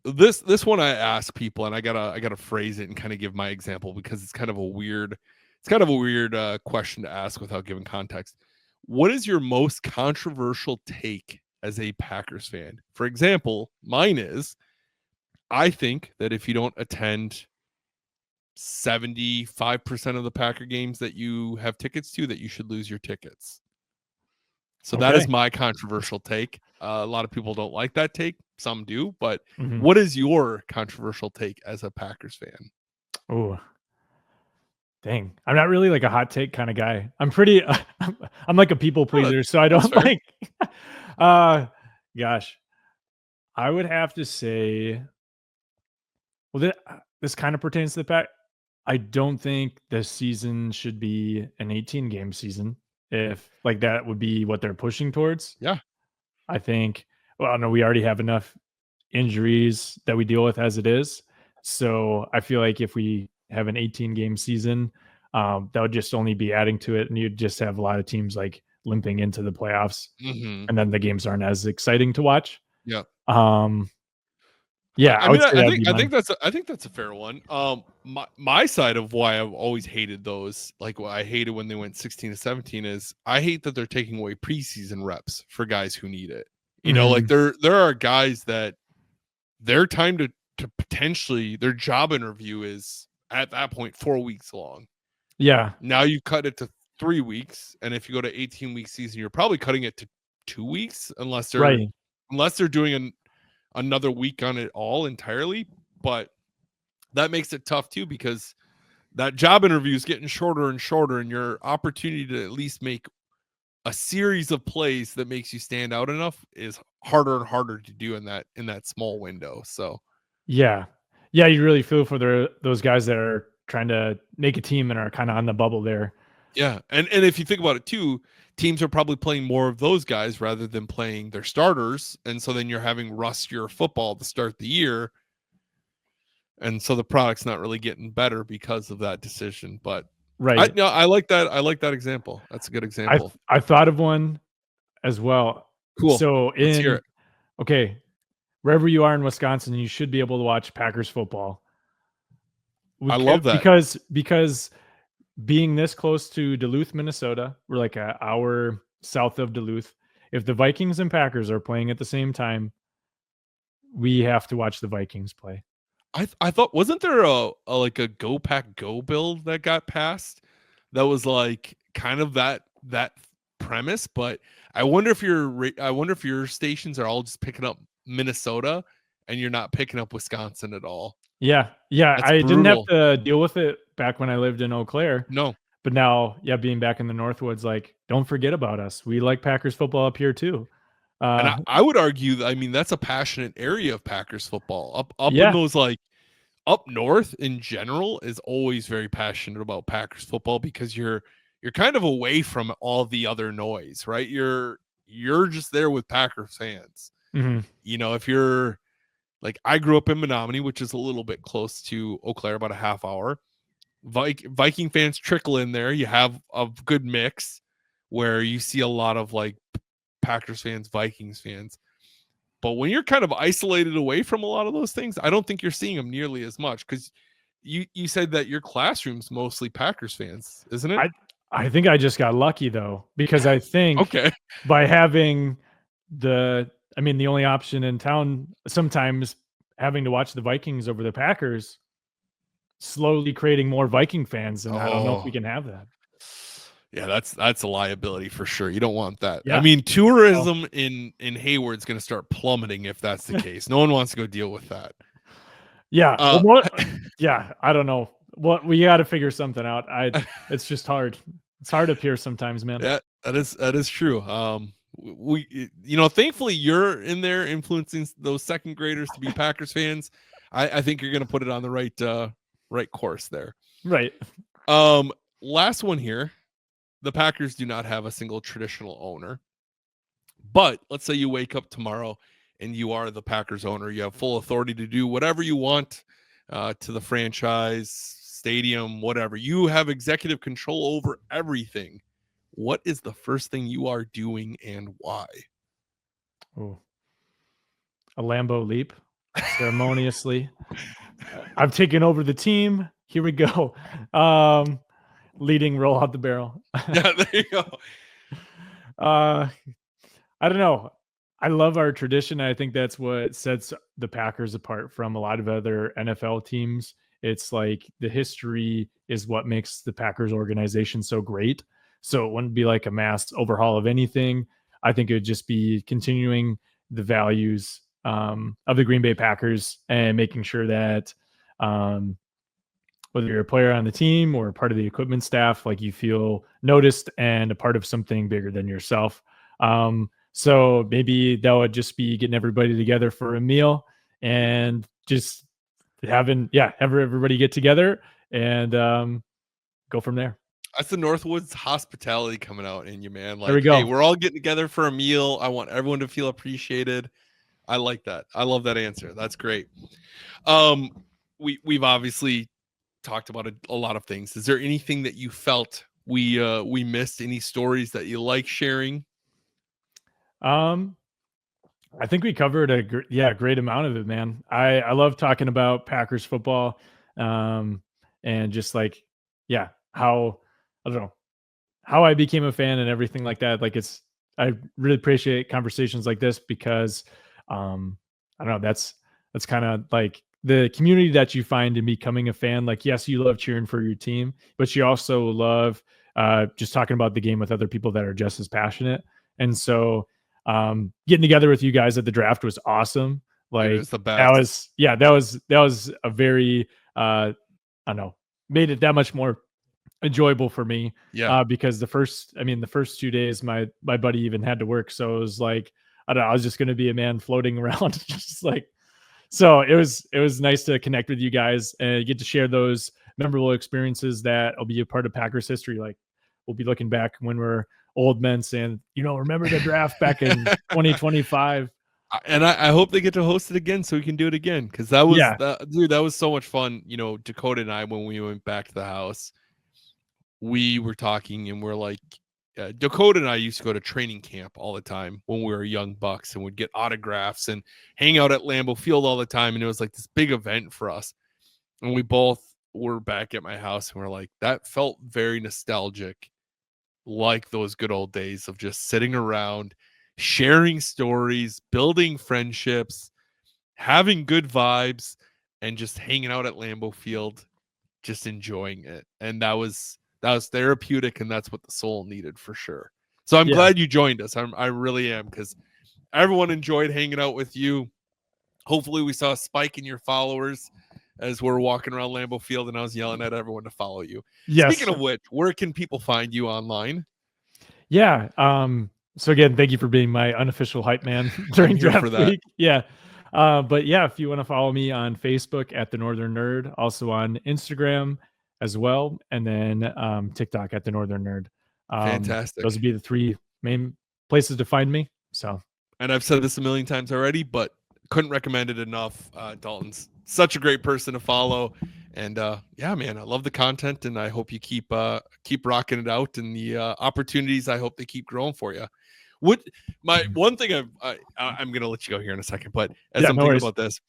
This one I ask people, and I gotta phrase it and kind of give my example because it's kind of a weird question to ask without giving context. What is your most controversial take as a Packers fan? For example, mine is I think that if you don't attend 75% of the Packer games that you have tickets to, that you should lose your tickets. So that Okay. is my controversial take. A lot of people don't like that take. Some do, but Hmm. what is your controversial take as a Packers fan? Oh, dang. I'm not really like a hot take kind of guy. I'm pretty I'm like a people Oh, pleaser, so I that's don't fair. like uh gosh. I would have to say well this kind of pertains to the fact I don't think this season should be an 18 game season if like that would be what they're pushing towards. Yeah. I think well no we already have enough injuries that we deal with as it is. So I feel like if we have an 18 game season, that would just only be adding to it, and you'd just have a lot of teams like limping into the playoffs, Hmm. and then the games aren't as exciting to watch. Yeah. Um, I, yeah, I I would mean, say I that'd think be I mine. think that's a fair one. My side of why I've always hated those, like what I hated when they went 16 to 17, is I hate that they're taking away preseason reps for guys who need it. Like Mhm. there are guys that their time to potentially their job interview is at that point 4 weeks long. Yeah, Now you cut it to 3 weeks, and if you go to 18-week season, you're probably cutting it to 2 weeks right. unless they're doing another week on it all entirely. But that makes it tough too because that job interview is getting shorter and shorter, and your opportunity to at least make a series of plays that makes you stand out enough is harder and harder to do in that small window. So Yeah, yeah. You really feel for those guys that are trying to make a team and are kind of on the bubble there. yeah, and if you think about it too, teams are probably playing more of those guys rather than playing their starters, and so then you're having rustier football to start the year, and so the product's not really getting better because of that decision. But I Right. no, I like that. I like that example. That's a good example. I thought of one as well. Cool. So Let's hear in it. okay, wherever you are in Wisconsin, you should be able to watch Packers football. I love that. Because being this close to Duluth, Minnesota, we're like an hour south of Duluth. if the Vikings and Packers are playing at the same time, we have to watch the Vikings play. I thought, wasn't there a like a Go Pack Go bill that got passed that was like kind of that premise? But I wonder if your stations are all just picking up Minnesota and you're not picking up Wisconsin at all. Yeah, yeah, That's I didn't have brutal. to deal with it back when I lived in Eau Claire, No. but now, yeah, being back in the Northwoods, like, don't forget about us. We like Packers football up here too. And Uh, I would argue that, I mean, that's a passionate area of Packers football. Up in yeah, those, like, up north in general is always very passionate about Packers football because you're kind of away from all the other noise, right? You're just there with Packers fans. mhm, You know, if you're like, I grew up in Menominee, which is a little bit close to Eau Claire, about a half hour. Viking fans trickle in there. You have a good mix where you see a lot of like Packers fans, Vikings fans. But when you're kind of isolated away from a lot of those things, I don't think you're seeing them nearly as much because you said that your classroom's mostly Packers fans, isn't it? I I think I just got lucky though, because I think Okay. by having the only option in town sometimes having to watch the Vikings over the Packers, slowly creating more Viking fans, and I don't know if we Oh, can have that. yeah, that's a liability for sure. You don't want that. I Yeah. mean, Oh, tourism in Hayward's going to start plummeting if that's the case. No one wants to go deal with that. yeah. Well, Uh, yeah, I don't know. What we gotta figure something out. It's just hard. It's hard up here sometimes, man. yeah, that is true. Thankfully you're in there influencing those second graders to be Packers fans. I think you're going to put it on the right course there. Right. Um, Last one here. The Packers do not have a single traditional owner, but let's say you wake up tomorrow and you are the Packers owner. You have full authority to do whatever you want to the franchise, stadium, whatever. You have executive control over everything. What is the first thing you are doing and why? Oh, a Lambo leap ceremoniously. I've taken over the team. Here we go. Leading roll out the barrel. Yeah, there you go. uh, I don't know. I love our tradition. I think that's what sets the Packers apart from a lot of other NFL teams. It's like the history is what makes the Packers organization so great. So it wouldn't be like a mass overhaul of anything. I think it would just be continuing the values of the Green Bay Packers and making sure that um, whether you're a player on the team or part of the equipment staff, like you feel noticed and a part of something bigger than yourself. So maybe that would just be getting everybody together for a meal and just have everybody get together and go from there. That's the Northwoods hospitality coming out in you, man. There we Like, hey, go. we're all getting together for a meal. I want everyone to feel appreciated. I like that. I love that answer. That's great. Um, we've obviously talked about a lot of things. Is there anything that you felt we missed? Any stories that you like sharing? Um, I think we covered great amount of it, man. I love talking about Packers football, and just like, yeah, how I don't know how I became a fan and everything like that. Like I really appreciate conversations like this because, I don't know, that's kind of like the community that you find in becoming a fan. Like, yes, you love cheering for your team, but you also love just talking about the game with other people that are just as passionate. And so, getting together with you guys at the draft was awesome. Dude, Like it's the best. that was a very I don't know, made it that much more enjoyable for me Yeah. because the first 2 days my buddy even had to work, so it was like I don't know, I was just going to be a man floating around just like so it was nice to connect with you guys and get to share those memorable experiences that will be a part of Packers history. Like we'll be looking back when we're old men saying, remember the draft back in 2025. And I hope they get to host it again so we can do it again because Yeah. that was so much fun. Dakota and I, when we went back to the house, we were talking and we're like, Dakota and I used to go to training camp all the time when we were young bucks and would get autographs and hang out at Lambeau Field all the time. And it was like this big event for us. And we both were back at my house and we're like, that felt very nostalgic, like those good old days of just sitting around, sharing stories, building friendships, having good vibes, and just hanging out at Lambeau Field, just enjoying it. And that was therapeutic, and that's what the soul needed for sure. So I'm Yeah. glad you joined us. I really am, because everyone enjoyed hanging out with you. Hopefully we saw a spike in your followers as we're walking around Lambeau Field and I was yelling at everyone to follow you. Yes. Speaking of which, where can people find you online? Yeah. So again, thank you for being my unofficial hype man during here for draft that. week. Yeah. But yeah, if you want to follow me on Facebook at the Northern Nerd, also on Instagram as well, and then TikTok at the Northern Nerd. Fantastic. Those would be the three main places to find me. So, And I've said this a million times already, but couldn't recommend it enough. Dalton's such a great person to follow. And yeah, man, I love the content, and I hope you keep rocking it out, and the opportunities, I hope they keep growing for you. What my one thing I'm gonna let you go here in a second, but as yeah, I'm no thinking worries. about this,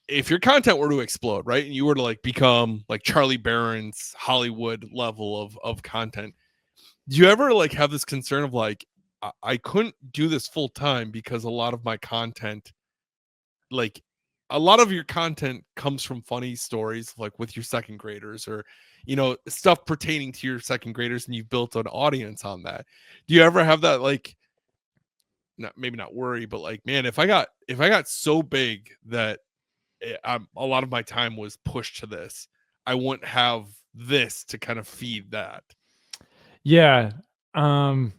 if your content were to explode, right, and you were to like become like Charlie Barron's Hollywood level of content, do you ever like have this concern of like, I couldn't do this full time because a lot of my content, like a lot of your content comes from funny stories, like with your second graders, or stuff pertaining to your second graders, and you've built an audience on that. Do you ever have that, like, maybe not worry, but like, man, if I got so big that a lot of my time was pushed to this, I wouldn't have this to kind of feed that? Yeah. Um,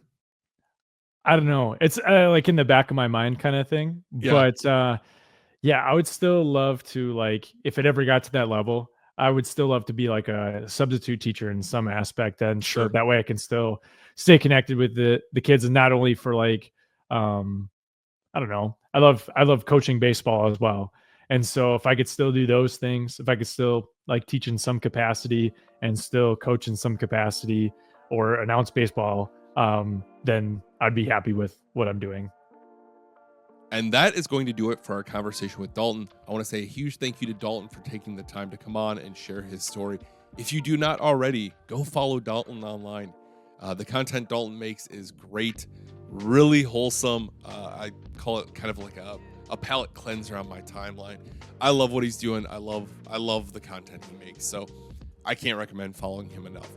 I don't know. It's like in the back of my mind kind of thing. Yeah, But yeah, I would still love to, like, if it ever got to that level, I would still love to be like a substitute teacher in some aspect, and so sure. that way I can still stay connected with the kids, and not only for like, um, I don't know, I love coaching baseball as well, and so if I could still do those things, if I could still like teach in some capacity and still coach in some capacity or announce baseball, then I'd be happy with what I'm doing. And that is going to do it for our conversation with Dalton. I want to say a huge thank you to Dalton for taking the time to come on and share his story. If you do not already, go follow Dalton online. The content Dalton makes is great, really wholesome. I call it kind of like a palate cleanser on my timeline. I love what he's doing. I love the content he makes. So I can't recommend following him enough.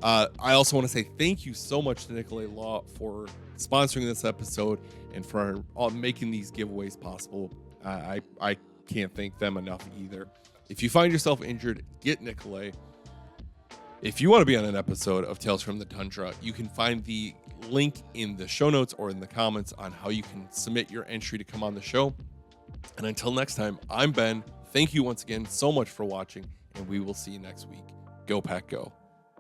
I also want to say thank you so much to Nicolay Law for sponsoring this episode and for making these giveaways possible. I can't thank them enough either. If you find yourself injured, get Nicolay. If you want to be on an episode of Tales from the Tundra, you can find the link in the show notes or in the comments on how you can submit your entry to come on the show. And until next time, I'm Ben. Thank you once again so much for watching, and we will see you next week. Go Pack Go.